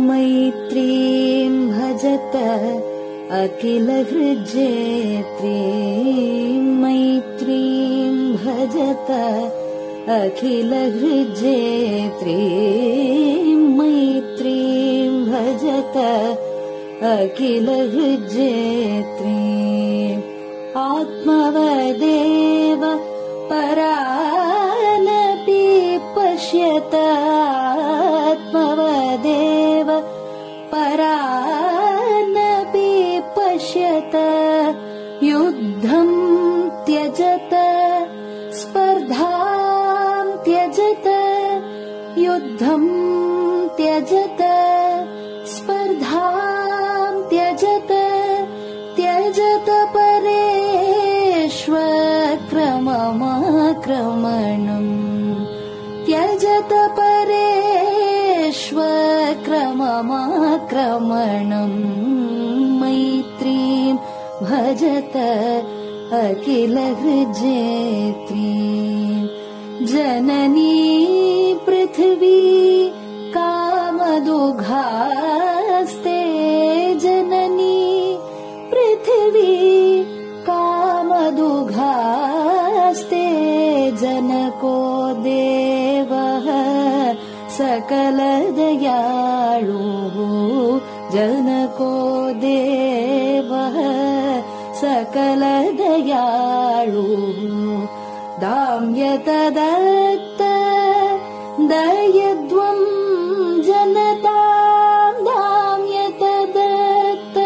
मैत्रीं भजत अखिलहृज्जेत्रीं मैत्रीं भजत अखिलहृज्जेत्रीं मैत्रीं भजत अखिलहृज्जेत्रीं आत्मवदेव परानपि पश्यत आत्मवदेव परानपि पश्यत युद्धं त्यजत स्पर्धां त्यजत युद्धं त्यजत स्पर्धां त्यजत त्यजत परेष्वक्रममाक्रमणम् त्यजत परेष्वक्रममाक्रमणम् मैत्रीं भजत अखिलहृज्जेत्रीं जननी पृथिवी कामदुघास्ते जननी पृथिवी कामदुघास्ते जनको देवः सकलदयाळुः जनको देवः सकलदयाळुः दाम्यतदत्त दयध्वं जनतां दाम्यतदत्त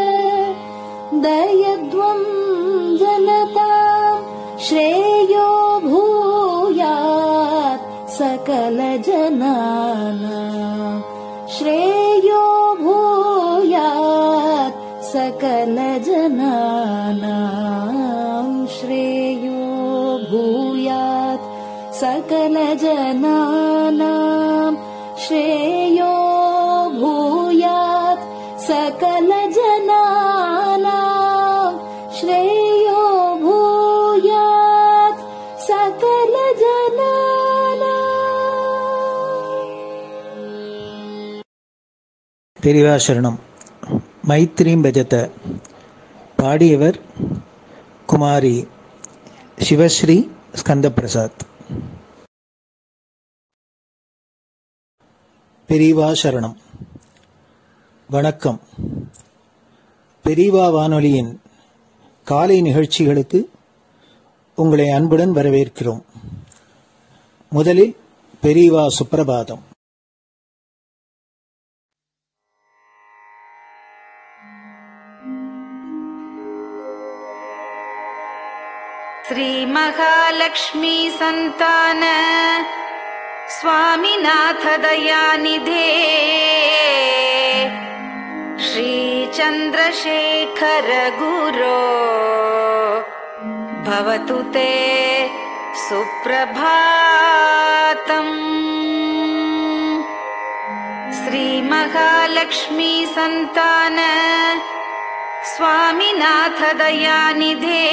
दयध्वं जनतां श्रेयो भूयात् सकलजनानां श्रेयो भूयात् सकलजनानां श्रेयो भूयात् सकलजनानां श्रेयो भूयात् सकलजनानां श्रेयो भूयात् सकलजनानां. பெரியவா சரணம். மைத்ரீம் பஜத பாடியவர் குமாரி சிவஸ்ரீ ஸ்கந்தபிரசாத். பெரியவா சரணம். வணக்கம். பெரியவா வானொலியின் காலை நிகழ்ச்சிகளுக்கு உங்களை அன்புடன் வரவேற்கிறோம். முதலில் பெரியவா சுப்பிரபாதம். श्री महालक्ष्मी संतान स्वामीनाथ दयानिधे श्री चंद्रशेखर गुरो भवतु ते सुप्रभातम्. श्री महालक्ष्मी संतान स्वामीनाथ दयानिधे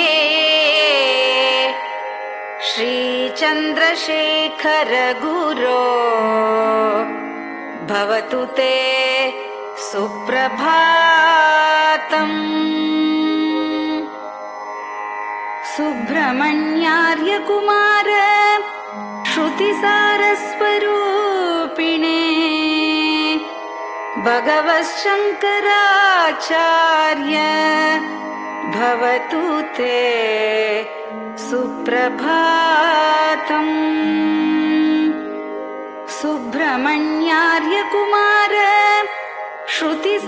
श्री चंद्रशेखर गुरो भवतु ते सुप्रभातम्. सुब्रह्मण्यार्य कुमार श्रुतिसारस्वरूपिणे भगवच्छंकराचार्य भवतु ते सुप्रभातम्. सुब्रह्मण्यार्य कुमार श्रुतिसारस्वरूपिणे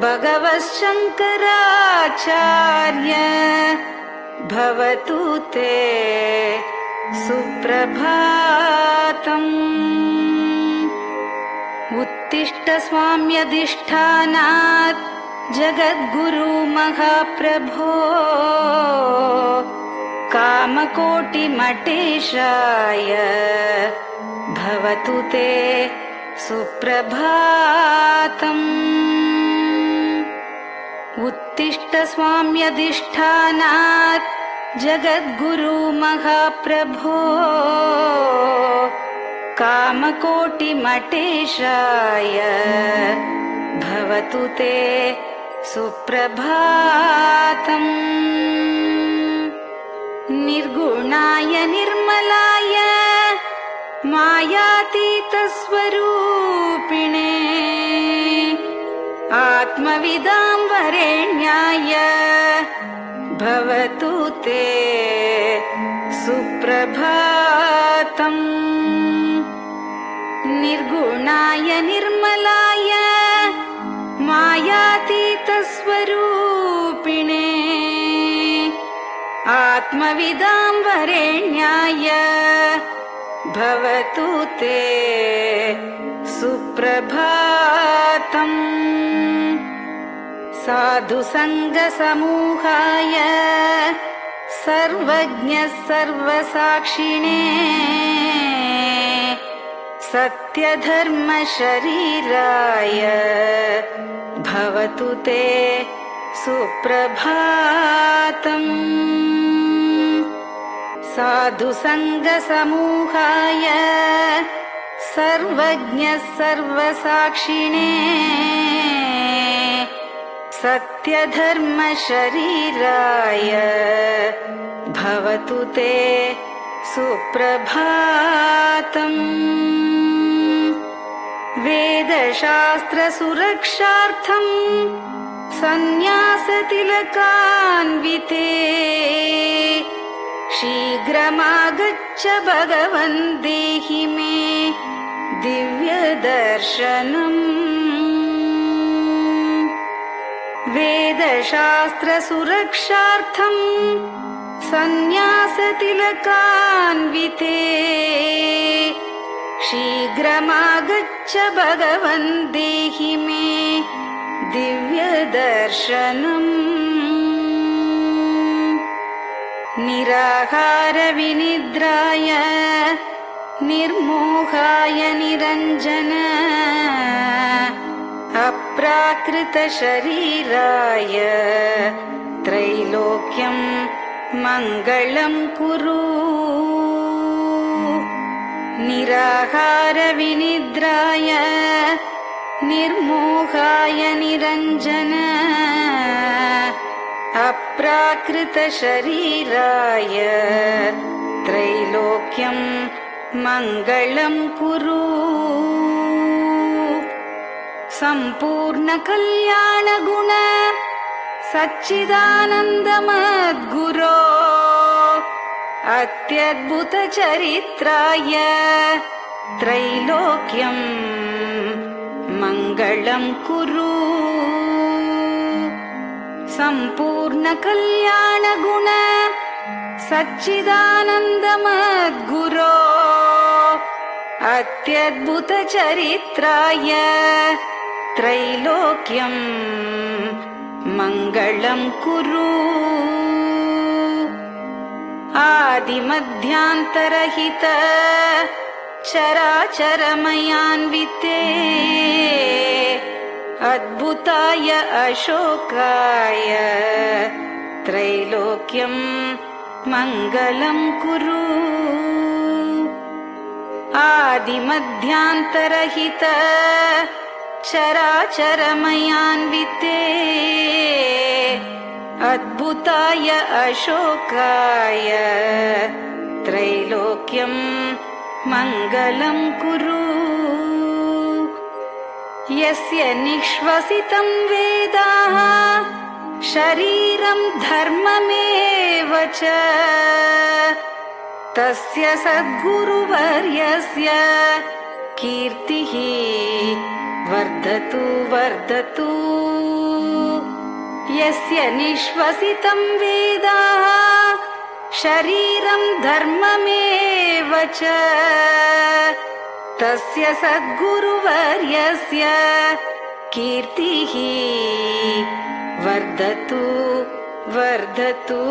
भगवच्छंकराचार्य भवतु ते सुप्रभातम्. उत्तिष्ठ स्वाम्यधिष्ठानात् जगद्गुरु महाप्रभो कामकोटिमटेशाय भवतु ते सुप्रभातम्. उत्तिष्ठ स्वाम्यधिष्ठानात् जगद्गुरु महाप्रभो कामकोटिमटेशाय भवतु ते सुप्रभातम्। निर्गुणाय निर्मलाय मायातीतस्वरूपिणे आत्मविदां वरेण्याय भवतु ते सुप्रभातम्। निर्गुणाय निर्मलाय मायातीतस्वरूपिणे आत्मविदां वरेण्याय भवतु ते सुप्रभातम्। साधुसङ्गसमूहाय सर्वज्ञ सर्वसाक्षिणे सत्यधर्मशरीराय भवतु ते सुप्रभातम्। साधुसङ्गसमूहाय सर्वज्ञ सर्वसाक्षिणे सत्यधर्मशरीराय भवतु ते सुप्रभातम्। वेदशास्त्रसुरक्षार्थम् सन्न्यासतिलकान्विते शीघ्रमागच्छ भगवन् देहि मे दिव्यदर्शनम्। वेदशास्त्रसुरक्षार्थम् सन्न्यासतिलकान्विते शीघ्रमागच्छ भगवन् देहि मे दिव्यदर्शनम्। निराहारविनिद्राय निर्मोहाय निरञ्जन अप्राकृतशरीराय त्रैलोक्यं मङ्गलं कुरु। निराहारविनिद्राय निर्मोहाय निरञ्जन अप्राकृतशरीराय त्रैलोक्यं मङ्गलं कुरु। सम्पूर्णकल्याणगुण सच्चिदानन्दमद्गुरो अत्यद्भुतचरित्राय त्रैलोक्यं मङ्गलं कुरु। सम्पूर्णकल्याणगुण सच्चिदानन्दमद्गुरो अत्यद्भुतचरित्राय त्रैलोक्यं मङ्गलं कुरु। आदिमध्यान्तरहित चराचरमयान्विते अद्भुताय अशोकाय त्रैलोक्यं मङ्गलं कुरु। आदिमध्यान्तरहित चराचरमयान्विते अद्भुताय अशोकाय त्रैलोक्यं मङ्गलं कुरु। यस्य निःश्वसितं वेदाः शरीरं धर्ममेव च तस्य सद्गुरुवर्यस्य कीर्तिः वर्धतु वर्धतु। यस्य निःश्वसितं वेदाः शरीरं धर्ममेव च तस्य सद्गुरुवर्यस्य कीर्तिः वर्धतु वर्धतु।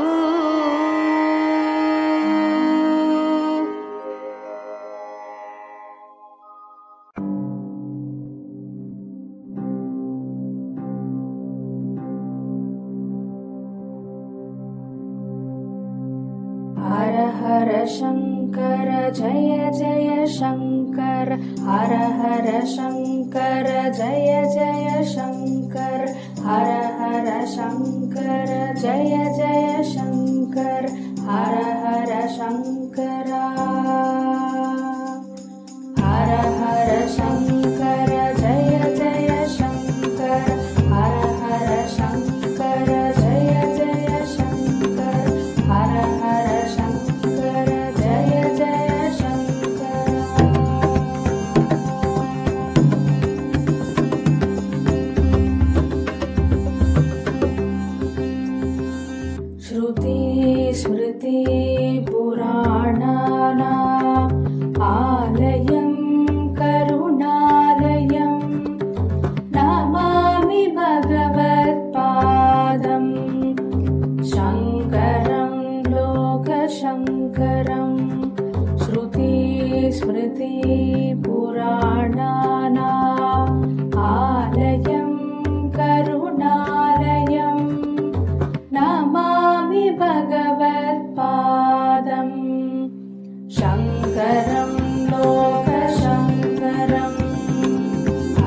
हर हर शङ्कर जय जय शङ्कर हर हर शङ्कर जय जय शङ्कर हर हर शङ्कर जय जय शङ्कर हर हर शङ्कर हर हर शङ्कर जय जय शङ्कर हर हर शङ्कर जय जय शङ्कर हर हर शङ्कर जय जय शङ्कर श्रुति स्मृति पुराणानाम् आलयं करुणालयं नमामि भगवत्पादं शङ्करं लोकशङ्करं श्रुति स्मृति पुराणानाम् आलयं करुणालयं नमामि भगवत्पादं शङ्करं लोकशङ्करम्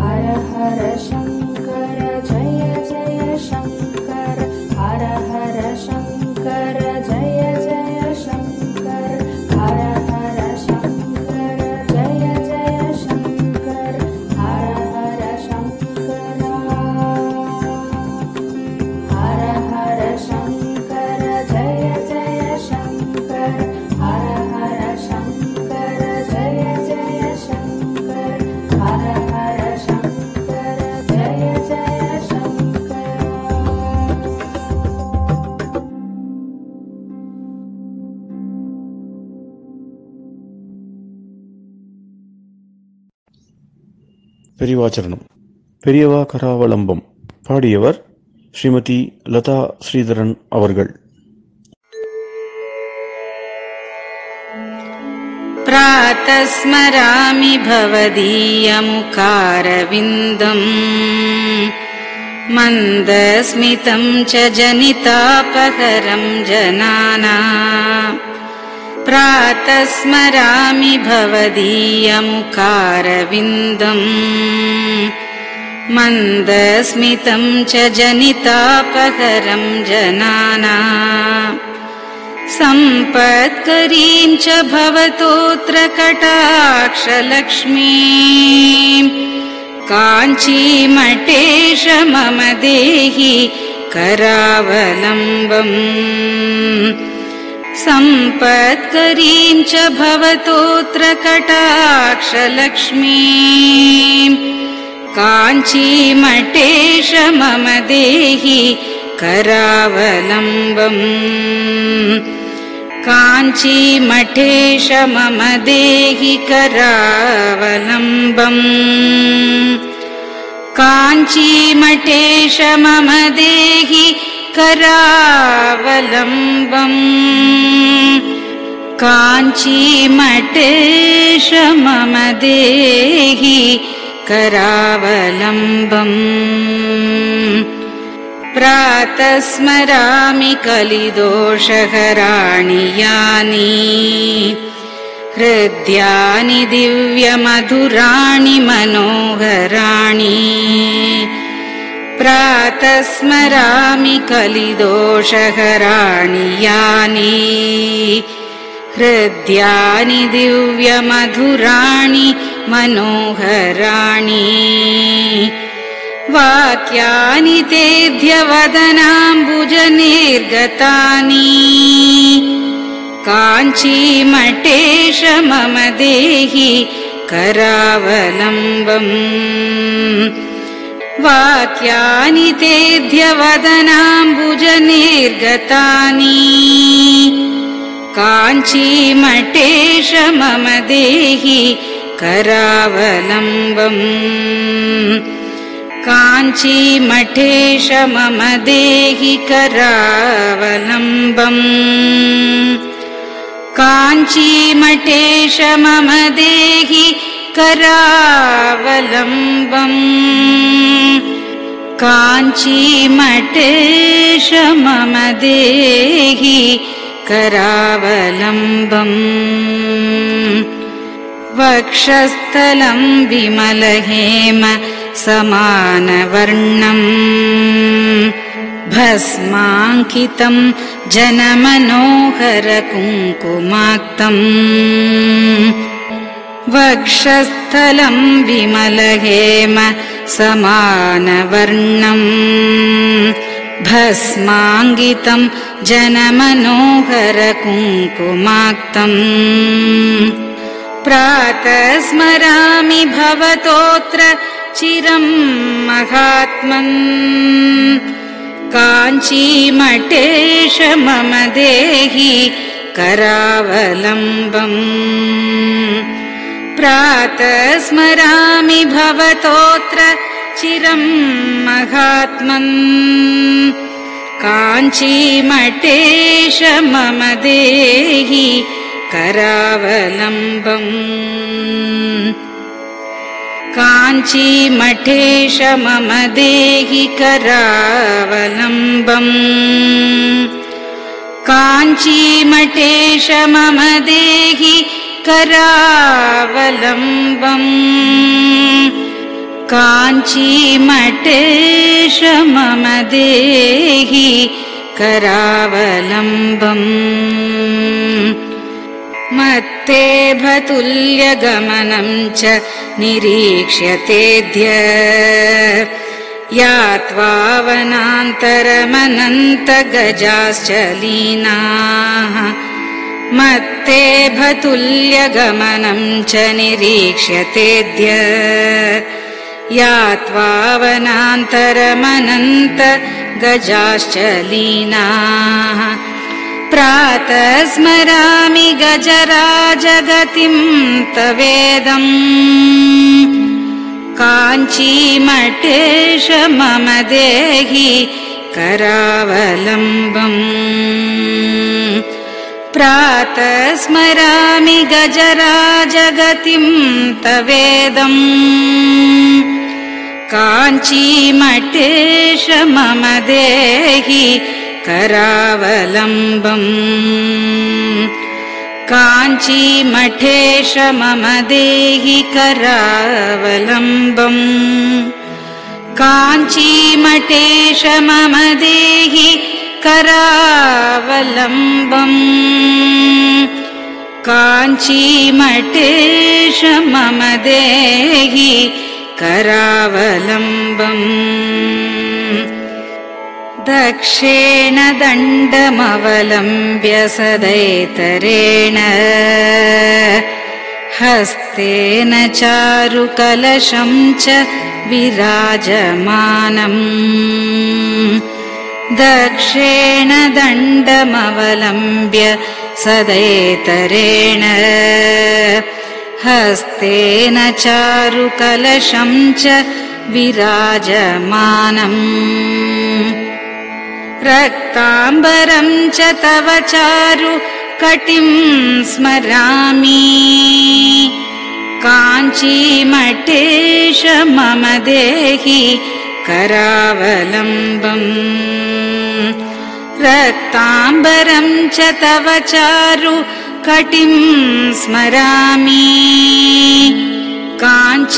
हर हर शङ्कर जय जय शङ्कर हर हर शङ्कर जय जय शङ्कर हर हर शङ्कर जय जय शङ्कर हर हर शङ्कर हर हर शङ्कर जय जय शङ्कर हर हर शङ्कर जय जय शङ्कर हर हर शङ्कर जय जय शङ्कर பெரியவாச்சரணம். பெரியவா கராவலம்பம். பாடியவர் ஸ்ரீமதி லதா ஸ்ரீதரன் அவர்கள். प्रातः स्मरामि भवदीयमुखारविन्दम् मन्दस्मितं च जनितापहरं जनानाम् प्रातः स्मरामि भवदीयमुखारविन्दम् मन्दस्मितं च जनितापहरं जनानाम् सम्पत्करीं च भवतोऽत्र कटाक्षलक्ष्मीं काञ्चीमठेश मम देहि करावलम्बम् सम्पत्करीं च भवतोऽत्र कटाक्षलक्ष्मीं काञ्चीमठेश मम देहि करावलम्बम् काञ्चीमठेश मम देहि करावलम्बम् काञ्चीमठेश मम देहि करावलम्बम् काञ्चीमठेश मम देहि करावलम्बम् प्रातः स्मरामि कलिदोषहराणि यानि हृद्यानि दिव्यमधुराणि मनोहराणि प्रातः स्मरामि कलिदोषहराणि यानि हृद्यानि दिव्यमधुराणि मनोहराणि वाक्यानि तेऽध्यवदनाम्बुजनिर्गतानि काञ्चीमठेश मम देहि करावलम्बम् वाक्यानि तेऽध्यवदनाम्बुजनिर्गतानि काञ्चीमठेश मम देहि करावलम्बम् काञ्चीमठेश मम देहि करावलम्बम् काञ्चीमठेश मम देहि करावलम्बम् काञ्चीमठेश मम देहि करावलम्बम् वक्षस्थलं विमलहेम समानवर्णम् भस्माङ्कितं जनमनोहर कुङ्कुमाक्तम् वक्षस्थलं विमलहेम समानवर्णम् भस्माङ्कितं जनमनोहर कुङ्कुमाक्तम् प्रातः स्मरामि भवतोऽत्र चिरं महात्मन् काञ्चीमठेश मम देहि करावलम्बम् प्रातः स्मरामि भवतोऽत्र चिरं महात्मन् काञ्चीमठेश मम देहि करावलम्बम् काञ्चीमठेश मम देहि करावलम्बम् काञ्चीमठेश मम देहि करावलम्बम् काञ्चीमठेश मम देहि करावलम्बम् मत्तेभतुल्यगमनं च निरीक्ष्यतेऽद्य यात्वा वनान्तरमनन्तगजाश्च लीनाः मत्तेभतुल्यगमनं च निरीक्ष्यतेऽद्य यात्वा वनान्तरमनन्तगजाश्च लीनाः प्रातः स्मरामि गजराजगतिं तवेदम् काञ्चीमठेश मम देहि करावलम्बम् प्रातः स्मरामि गजराजगतिं तवेदम् काञ्चीमठेश मम देहि करावलम्बम् काञ्चीमठेश मम देहि करावलम्बम् काञ्चीमठेश मम देहि करावलम्बम् काञ्चीमठेश मम देहि करावलम्बम् दक्षेण दण्डमवलम्ब्य सदैतरेण हस्तेन चारुकलशं च विराजमानम् दक्षेण दण्डमवलम्ब्य सदैतरेण हस्तेन चारुकलशं च विराजमानम् रक्ताम्बरं च तव चारु कटिं स्मरामि काञ्चीमठेश मम देहि करावलम्बम् रक्ताम्बरं च तव चारु कटिं स्मरामि काञ्चीमठेश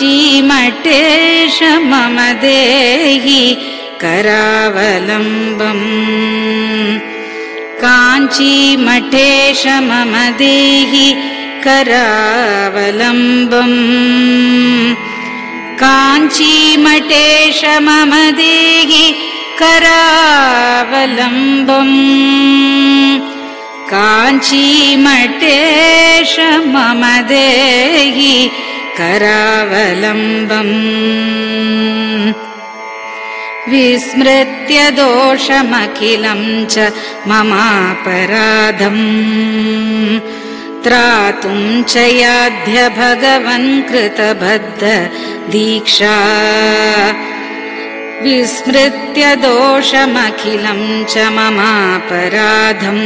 मम देहि करावलम्बम् काञ्चीमठेश मम देहि करावलम्बम् काञ्चीमठेश मम देहि करावलम्बम् काञ्चीमठेश मम देहि करावलम्बम् विस्मृत्य दोषमखिलं च ममापराधम् त्रातुं च याध्य भगवन् कृतबद्ध दीक्षा विस्मृत्य दोषमखिलं च ममापराधम्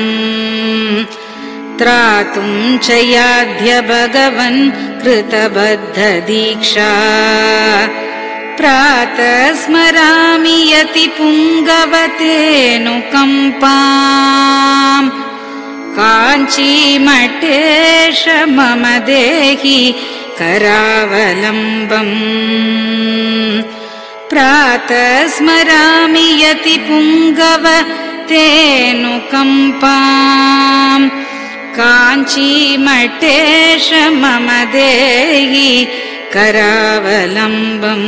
त्रातुं च याध्य भगवन् कृतबद्ध दीक्षा प्रातः स्मरामि यति पुङ्गवतेऽनुकम्पाम् काञ्चीमठेश मम देहि करावलम्बम् प्रातः स्मरामि यति पुङ्गव तेऽनुकम्पाम् काञ्चीमठेश मम देहि करावलम्बम्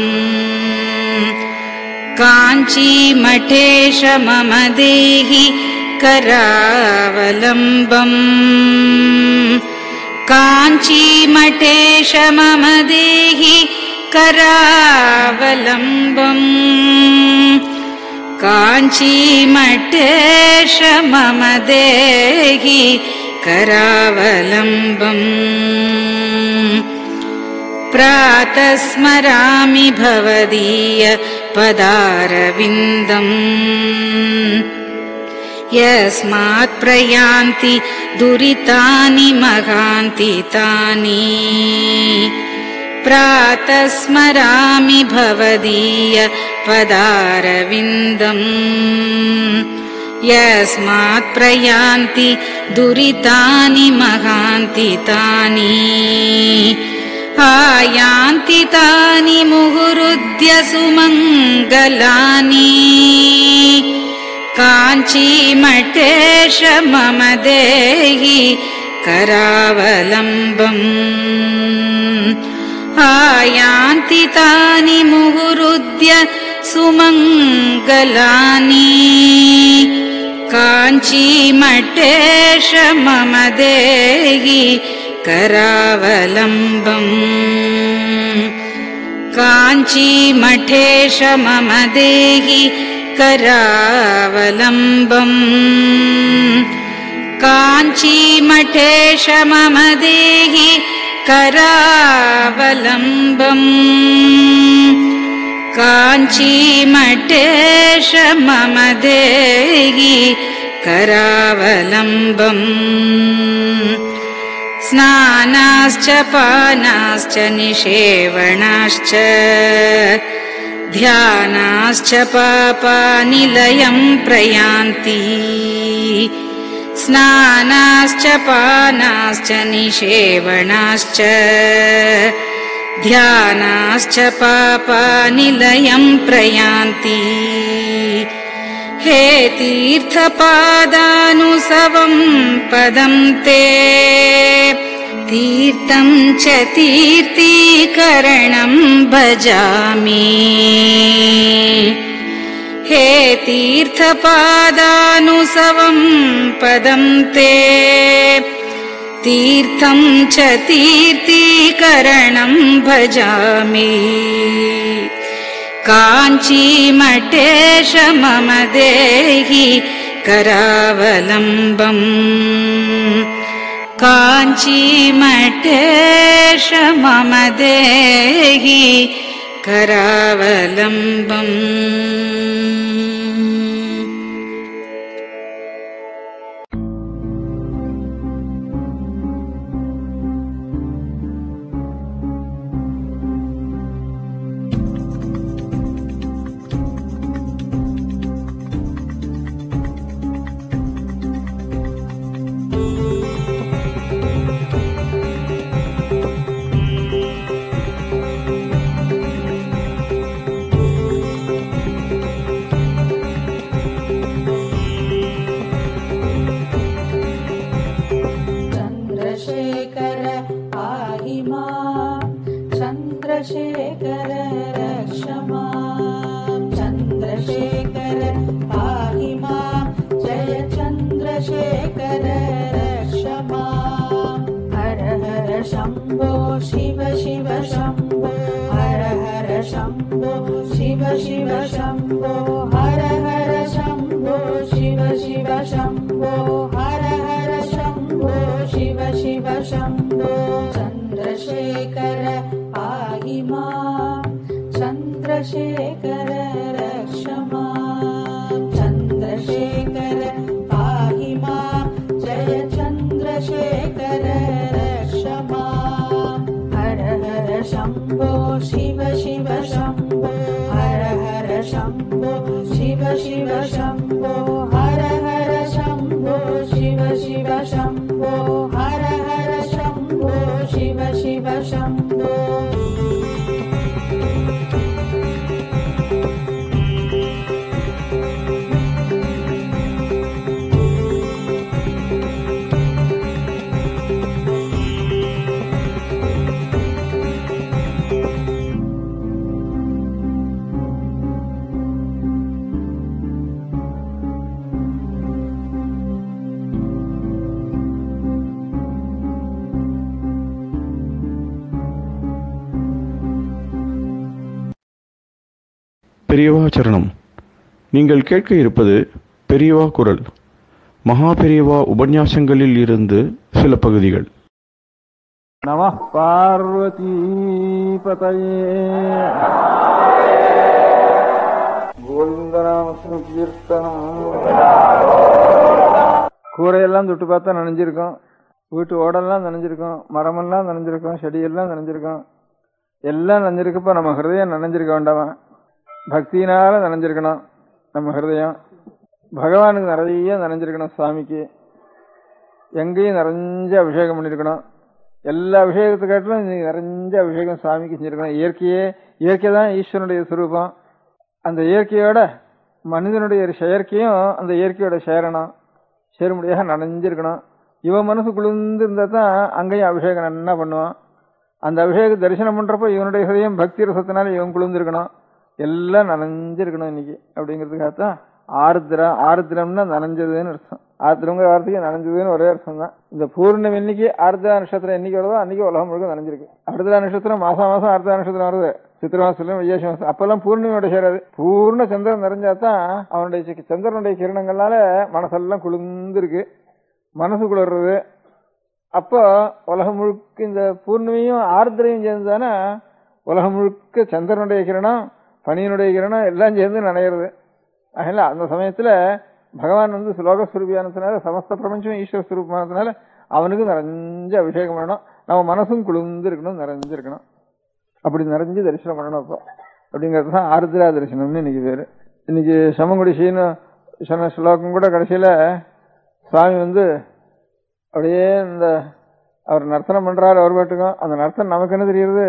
काञ्चीमठेश मम देहि करावलम्बम् काञ्चीमठेश मम देहि करावलम्बम् काञ्चीमठेश मम देहि करावलम्बम् प्रातः स्मरामि भवदीय पदारविन्दम् यस्मात् प्रयान्ति दुरितानि महान्ति तानि प्रातः स्मरामि भवदीय पदारविन्दम् यस्मात् प्रयान्ति दुरितानि महान्ति तानि आयान्ति तानि मुहुरुद्य सुमङ्गलानि काञ्चीमठेश मम देहि करावलम्बम् आयान्ति तानि मुहुरुद्य सुमङ्गलानि काञ्चीमठेश मम देहि करावलम्बम् काञ्चीमठेश मम देहि करावलम्बम् काञ्चीमठेश मम देहि करावलम्बम् काञ्चीमठेश मम देहि करावलम्बम् स्नानाश्च पानाश्च निषेवणाश्च ध्यानाश्च पापानि लयं प्रयान्ति स्नानाश्च पानाश्च निषेवणाश्च ध्यानाश्च पापानि लयं प्रयान्ति हे तीर्थपादानुसवं पदं ते तीर्थं च तीर्थीकरणं भजामि हे तीर्थपादानुसवं पदं ते तीर्थं च तीर्थीकरणं भजामि काञ्चीमठेश मम देहि करावलम्बम् काञ्चीमठेश मम देहि करावलम्बम् चन्द्रशेखर रक्ष मां चन्द्रशेखर पाहि मां जय चन्द्रशेखर रक्ष मां हर हर शम्भो शिव शिव शम्भो हर हर शम्भो शिव शिव शम्भो हर हर शम्भो शिव शिव शम्भो हर हर शम्भो शिव शिव शम्भो चन्द्रशेखर पाहि मां चन्द्रशेखर रक्ष मां चन्द्रशेखर पाहि मां जय चन्द्रशेखर रक्ष मां हर हर शम्भो शिव शिव शम्भो हर हर शम्भो शिव शिव शम्भो हर हर शम्भो शम्भो हर हर शम्भो शिव शिव शम्भो பெரியவா சரணம். நீங்கள் கேட்க இருப்பது பெரியவா குரல். மகா பெரியவா உபன்யாசங்களில் இருந்து சில பகுதிகள். நம பார்வதி பதயே கோவிந்தநாம கீர்த்தனம். கூரையெல்லாம் தொட்டு பார்த்தா நனைஞ்சிருக்கும், வீட்டு ஓடெல்லாம் நனைஞ்சிருக்கும், மரமெல்லாம் நனைஞ்சிருக்கும், செடியெல்லாம் நனைஞ்சிருக்கும். எல்லாம் நனைஞ்சிருக்கப்ப நம்ம ஹிருதயம் நனைஞ்சிருக்க வேண்டாமா? பக்தியினால நனைஞ்சிருக்கணும் நம்ம ஹிருதயம். பகவானுக்கு நிறைய நனைஞ்சிருக்கணும். சுவாமிக்கு எங்கேயும் நிறைஞ்ச அபிஷேகம் பண்ணிருக்கணும். எல்லா அபிஷேகத்துக்காட்டிலும் நிறைஞ்ச அபிஷேகம் சுவாமிக்கு செஞ்சிருக்கணும். இயற்கை தான் ஈஸ்வரனுடைய சுரூபம். அந்த இயற்கையோட மனிதனுடைய செயற்கையும் அந்த இயற்கையோட சேரணும், சேரும்படியாக நனைஞ்சிருக்கணும். இவன் மனசு குளிர்ந்து இருந்தா தான் அங்கேயும் அபிஷேகம் என்ன பண்ணுவான். அந்த அபிஷேக தரிசனம் பண்றப்போ இவனுடைய ஹிருதயம் பக்தி ரசத்தினால இவன் குளிர்ந்துருக்கணும். எல்லாம் நனைஞ்சிருக்கணும் இன்னைக்கு. அப்படிங்கிறதுக்காகத்தான் ஆருத்ரம்னா நனைஞ்சதுன்னு அர்த்தம். ஆருத்ரங்கிற வார்த்தைக்கு நனைஞ்சதுன்னு ஒரே அர்த்தம் தான். இந்த பூர்ணம் இன்னைக்கு ஆருத்ரா நட்சத்திரம் என்னைக்கு வருதோ அன்னைக்கு உலகம் முழுக்க நனைஞ்சிருக்கு. ஆருத்ரா நட்சத்திரம் மாசம் ஆருத்ரா நட்சத்திரம் வருது. சித்திர மாசத்துல வைகாசி மாசம் அப்பெல்லாம் பூர்ணிமையோட சேராது. பூர்ண சந்திரன் நிறைஞ்சாதான் அவனுடைய சந்திரனுடைய கிரணங்களால மனசெல்லாம் குளிர்ந்துருக்கு, மனசு குளிர்றது. அப்போ உலகம் முழுக்க இந்த பூர்ணிமையும் ஆர்திரையும் சேர்ந்துதானே உலகம் முழுக்க சந்திரனுடைய கிரணம் பனியனுடைய கிரணம் எல்லாம் சேர்ந்து நனையிறது. அதனால அந்த சமயத்துல பகவான் ஸ்லோகஸ்வரூபியானதுனால சமஸ்த பிரபஞ்சம் ஈஸ்வர ஸ்வரூபமானதுனால அவனுக்கு நிறைஞ்ச அபிஷேகம் பண்ணணும். நம்ம மனசும் குளிர்ந்து இருக்கணும், நிறைஞ்சிருக்கணும். அப்படி நிறைஞ்சு தரிசனம் பண்ணணும். அப்போ அப்படிங்கிறது தான் ஆருத்ரா தரிசனம்னு இன்னைக்கு பேரு. இன்னைக்கு சமங்குடி சீனு சொன்ன ஸ்லோகம் கூட கடைசியில சுவாமி அப்படியே இந்த அவர் நர்த்தனம் பண்றாரு. அவர் பாட்டுக்கும் அந்த நர்த்தனம் நமக்கு என்ன தெரியுது,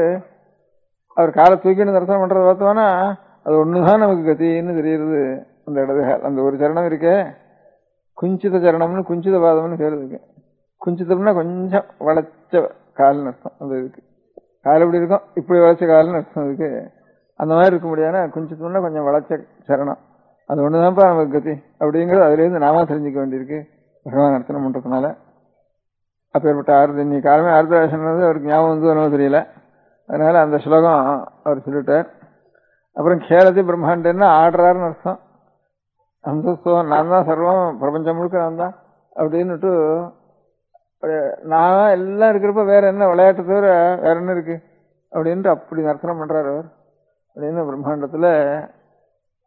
அவர் காலை தூக்கின்னு தரிசனம் பண்றதை பார்த்தோம்னா அது ஒண்ணுதான் நமக்கு கத்தின்னு தெரியுது. அந்த இடது அந்த ஒரு சரணம் இருக்கே, குஞ்சித சரணம்னு குஞ்சித பாதம்னு பேர் இருக்கு. குஞ்சிதம்னா கொஞ்சம் வளைச்ச கால்னு அர்த்தம். அந்த இதுக்கு கால் எப்படி இருக்கும், இப்படி வளைச்ச கால்னு அர்த்தம். அதுக்கு அந்த மாதிரி இருக்க முடியாதுன்னா குஞ்சிதம்னா கொஞ்சம் வளைச்ச சரணம். அது ஒண்ணுதான்ப்பா நமக்கு கத்தி அப்படிங்கிறது அதுல இருந்து நாம தெரிஞ்சுக்க வேண்டியிருக்கு பகவான் நர்த்தனம் பண்றதுனால. அப்பேற்பட்ட ஆறுதல் காலமே ஆறுதல் அவருக்கு ஞாபகம் என்னவோ தெரியல. அதனால அந்த ஸ்லோகம் அவர் சொல்லிட்டார். அப்புறம் கேலதி பிரம்மாண்டன்னா ஆடுறாருன்னு அர்த்தம். அந்த நான் தான் சர்வம், பிரபஞ்சம் முழுக்க நான் தான் அப்படின்னுட்டு நான் எல்லாம் இருக்கிறப்ப வேற என்ன விளையாட்டு தவிர வேற என்ன இருக்கு அப்படின்ட்டு அப்படி நர்த்தனம் பண்றாரு அவர். அப்படின்னு பிரம்மாண்டத்துல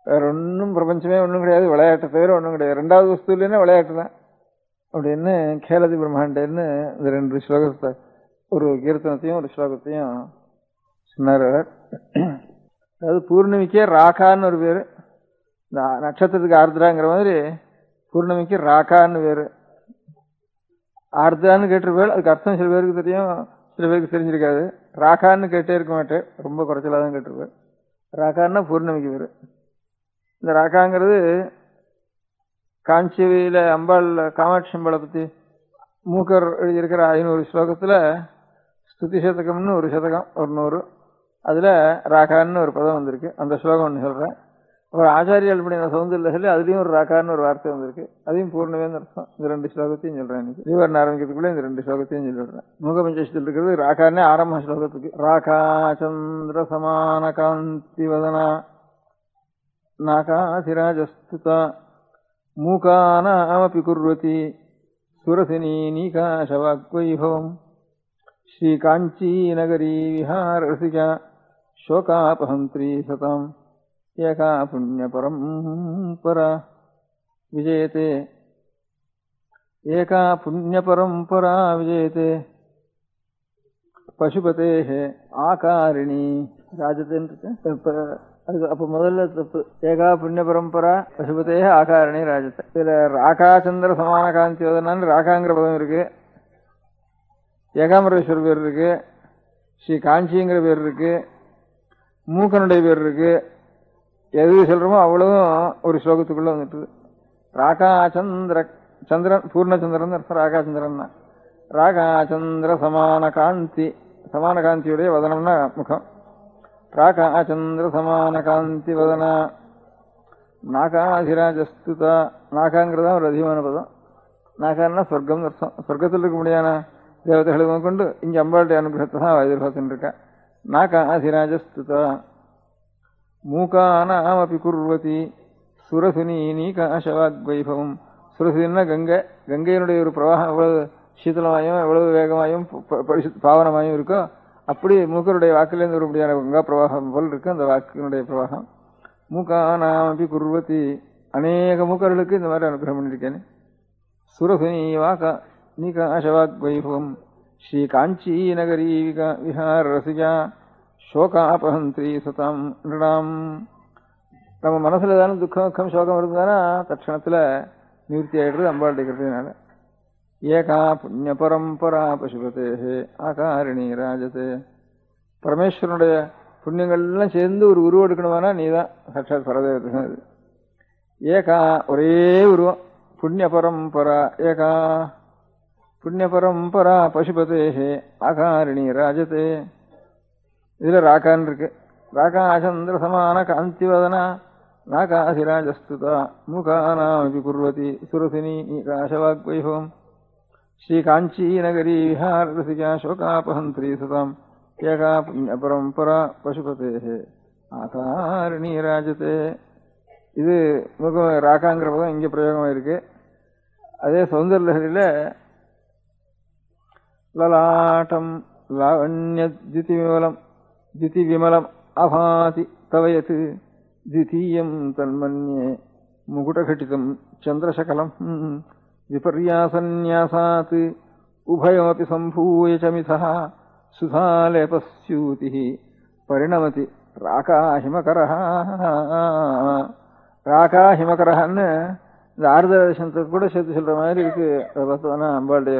வேற ஒன்னும் பிரபஞ்சமே ஒன்றும் கிடையாது, விளையாட்டு தவிர ஒன்றும் கிடையாது. ரெண்டாவது வஸ்துலேன்னா விளையாட்டு தான் அப்படின்னு கேலதி பிரம்மாண்டன்னு இந்த ரெண்டு ஸ்லோகத்தை, ஒரு கீர்த்தனத்தையும் ஒரு ஸ்லோகத்தையும் சொன்னார் அவர். அதாவது பூர்ணமிக்கே ராகான்னு ஒரு பேரு. இந்த நட்சத்திரத்துக்கு ஆர்திராங்கிற மாதிரி பூர்ணமிக்கு ராகான்னு பேரு. ஆர்திரான்னு கேட்டிருப்பேன், அதுக்கு அர்த்தம் சில பேருக்கு தெரியும், சில பேருக்கு தெரிஞ்சிருக்காது. ராகான்னு கேட்டே இருக்க மாட்டேன், ரொம்ப குறைச்சலாதான் கேட்டிருப்பேன். ராகான்னா பூர்ணமிக்கு பேரு. இந்த ராகாங்கிறது காஞ்சியில அம்பாள் காமாட்சி அம்பாளை பத்தி மூக்கர் எழுதியிருக்கிற 500 ஸ்லோகத்துல ஸ்துதி சதகம்னு ஒரு சதகம், ஒரு 100, அதுல ராகான்னு ஒரு பதம் வந்திருக்கு. அந்த ஸ்லோகம் ஒன்று சொல்றேன். அப்புறம் ஆச்சாரியால் பண்ணின சௌந்தர்ல சொல்லி அதுலயும் ஒரு ராகான்னு ஒரு வார்த்தை வந்திருக்கு, அதையும் பூர்ணவேன்னு அர்த்தம். இந்த 2 ஸ்லோகத்தையும் சொல்றேன். இன்னைக்கு தீவர்ண ஆரம்பிக்கிறதுக்குள்ள இந்த 2 ஸ்லோகத்தையும் சொல்லிடுறேன். மூகபஞ்சத்தில் இருக்கிறது ராகான்னே ஆரம்ப ஸ்லோகத்துக்கு. ராகா சந்திர சமான காந்தி வதனா நாகாசிராஜஸ்துதா மூகானாமபி குர்வதி சுரசினி நீகாசவாக்வைபவம் ஸ்ரீ காஞ்சி நகரி விஹார ரசிகா சோகாபஹந்திரி சதாம் ஏகா புண்ணிய பரம்பரா விஜயதே ஏகா புண்ணிய பரம்பரா விஜயதே பசுபதே ஆகாரிணி ராஜதேன்னு அதுக்கு அப்ப முதல்ல தப்பு. ஏகா புண்ணிய பரம்பரா பசுபதே ஆகாரணி ராஜத்தை. இதுல ராகாச்சந்திர சமான காந்தி வதனான்னு ராகாங்கிற பதம் இருக்கு, ஏகாம்பரேஸ்வரர் பேர் இருக்கு, ஸ்ரீ காஞ்சிங்கிற பேர் இருக்கு, மூக்கனுடைய பேர் இருக்கு. எது சொல்றோமோ அவ்வளவும் ஒரு ஸ்லோகத்துக்குள்ள வந்துட்டு. ராகாச்சந்திர சந்திரன் பூர்ணச்சந்திரன் அர்த்தம். ராகாச்சந்திரன் ராகாச்சந்திர சமான காந்தி, சமான காந்தியுடைய வதனம்னா முகம். ராகாச்சந்திர சமான காந்தி வதனா நாகாதிராஜஸ்துதா. நாகாங்கிறதா ஒரு அதிகமான பதம். நாகான்னா சொர்க்கம் அர்த்தம். சொர்க்கத்தில் இருக்க முடியாத தேவதைகளை கொண்டு இங்க அம்பாளுடைய அனுகிரகத்தை தான் எதிர்பார்த்துட்டு இருக்கா. நாகாதிராஜஸ்துதா மூகானாமபி குர்வதி சுரசுனி நீகாசவாக்வைபவம். சுரசுனா கங்கை, கங்கையினுடைய ஒரு பிரவாகம் எவ்வளவு சீதளமாயும் எவ்வளவு வேகமாயும் பாவனமாயும் இருக்கோ அப்படி மூக்கருடைய வாக்கிலிருந்து ஒருபடியான கங்கா பிரவாகம் போல் இருக்கு அந்த வாக்கினுடைய பிரவாகம். மூகானாமபி குர்வதி, அநேக மூக்கர்களுக்கு இந்த மாதிரி அனுகிரகம் பண்ணிருக்கேன். சுரசுனி வாக்கா நீகாசவாக்வைபவம் ஸ்ரீ காஞ்சி நகரி விஹார ரசிகா சோகாபஹந்திரி சதாம் நிருணாம். நம்ம மனசுல தானே துக்கம் சோகம் இருந்தானா தட்சணத்துல நிவர்த்தி ஆயிடுறது அம்பாளுடைய கிருபையினால. ஏகா புண்ணிய பரம்பரா பசுபதே ஆகாரிணி ராஜதே. பரமேஸ்வரனுடைய புண்ணியங்கள்லாம் சேர்ந்து ஒரு உருவம் எடுக்கணுமானா நீதான் சாட்சாத் பரதேவதை. ஏகா ஒரே உருவம். புண்ணிய பரம்பரா ஏகா புண்ணிய பரம்பரா பசுபதே ஆகாரிணி ராஜதே. இதுல ராகான் இருக்கு. ராகாச்சந்திர சமான காந்தி வதனா நாகாதிராஜஸ்துதா மூகானாமபி குர்வதி சுரசினி நீகாசவாக்வைபவம் ஸ்ரீ காஞ்சி நகரி விஹார ரசிகா சோகாபஹந்திரி சதாம் ஏகா புண்ணிய பரம்பரா பசுபதே ஆகாரிணி ராஜதே. இது முகம் ராகாங்கிற பதம் இங்க பிரயோகமா இருக்கு. அதே சௌந்தர்ய லஹரியில லலாட்டம் லாவண்ய திதி விமலம் அபாதி தவயத் திதீயம் தன்மன்யே முகுடகட்டிதம் சந்திரசகலம் விபர்யாசன்யாசாத் உபயமபி சம்பூய சமிதः சுதாலேபஸ்யூதிः பரிணமதி ராகாஹிமகரஹ. ராகாஹிமகரஹன்னு இந்த ஆர்தரசனத்தை கூட சேர்த்து சொல்ற மாதிரி இருக்கு. அதை பார்த்தோம்னா அம்பாளுடைய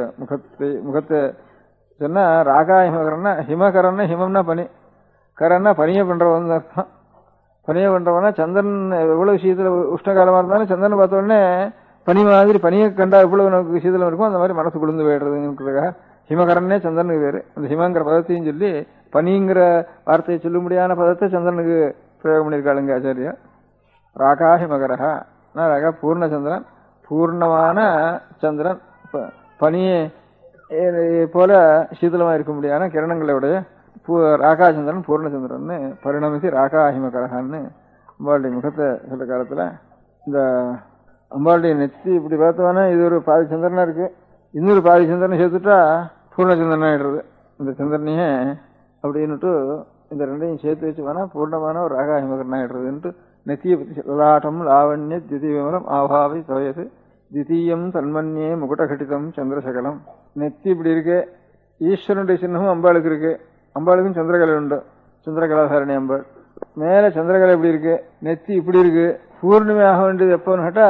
முகத்தை சொன்னா ராகாஹிமகரன்னா ஹிமகரன்னா ஹிமம்னா பனி, கரன்னா பனிய பண்றவன் அர்த்தம். பனிய பண்றவனா சந்திரன் எவ்வளவு சீதல உஷ்ணகாலமா இருந்தாலும் சந்திரன் பார்த்த உடனே பனி மாதிரி பனியை கண்டா எவ்வளவு நமக்கு சீதலம் இருக்கும் அந்த மாதிரி மனசு குளிர்ந்து போயிடுறதுங்கிறதுக்காக ஹிமகரன்னே சந்திரனுக்கு பேரு. அந்த ஹிமங்கிற பதத்தையும் சொல்லி பனிங்கிற வார்த்தையை சொல்ல முடியாத பதத்தை சந்திரனுக்கு பிரயோகம் பண்ணியிருக்காளுங்க ஆச்சாரியா. ராகா ஹிமகரஹா ராகா பூர்ணச்சந்திரன், பூர்ணமான சந்திரன், பனியை போல சீதளமா இருக்க முடியாத கிரணங்களுடைய ராகாச்சந்திரன் பூர்ணச்சந்திரன் பரிணமித்து ராகாஹிமகரஹான்னு அம்பாளுடைய முகத்தை சொல்ற காலத்துல இந்த அம்பாளுடைய நெத்தி இப்படி பார்த்தோம்னா இது ஒரு பாதி சந்திரனா இருக்கு, இன்னொரு பாதி சந்திரனை சேர்த்துட்டா பூர்ணச்சந்திரன் ஆயிடுறது. இந்த சந்திரனையே அப்படின்னுட்டு இந்த ரெண்டையும் சேர்த்து வச்சு வேணா பூர்ணமான ஒரு ராகாஹிமகரன் ஆயிடுறதுன்ட்டு நெத்தியை பத்தி லலாட்டம் லாவண்ய திதிவிமலம் ஆபாவி தவயது திதீயம் தன்மன்யே முகுடகட்டிதம் சந்திரசகலம். நெத்தி இப்படி இருக்கு, ஈஸ்வரனுடைய சின்னமும் அம்பாளுக்கு இருக்கு. அம்பாளுக்கும் சந்திரகலை உண்டு, சந்திரகலாசாரணி அம்பாள். மேல சந்திரகலை இப்படி இருக்கு, நெத்தி இப்படி இருக்கு. பூர்ணிமை ஆக வேண்டியது எப்போன்னு கேட்டா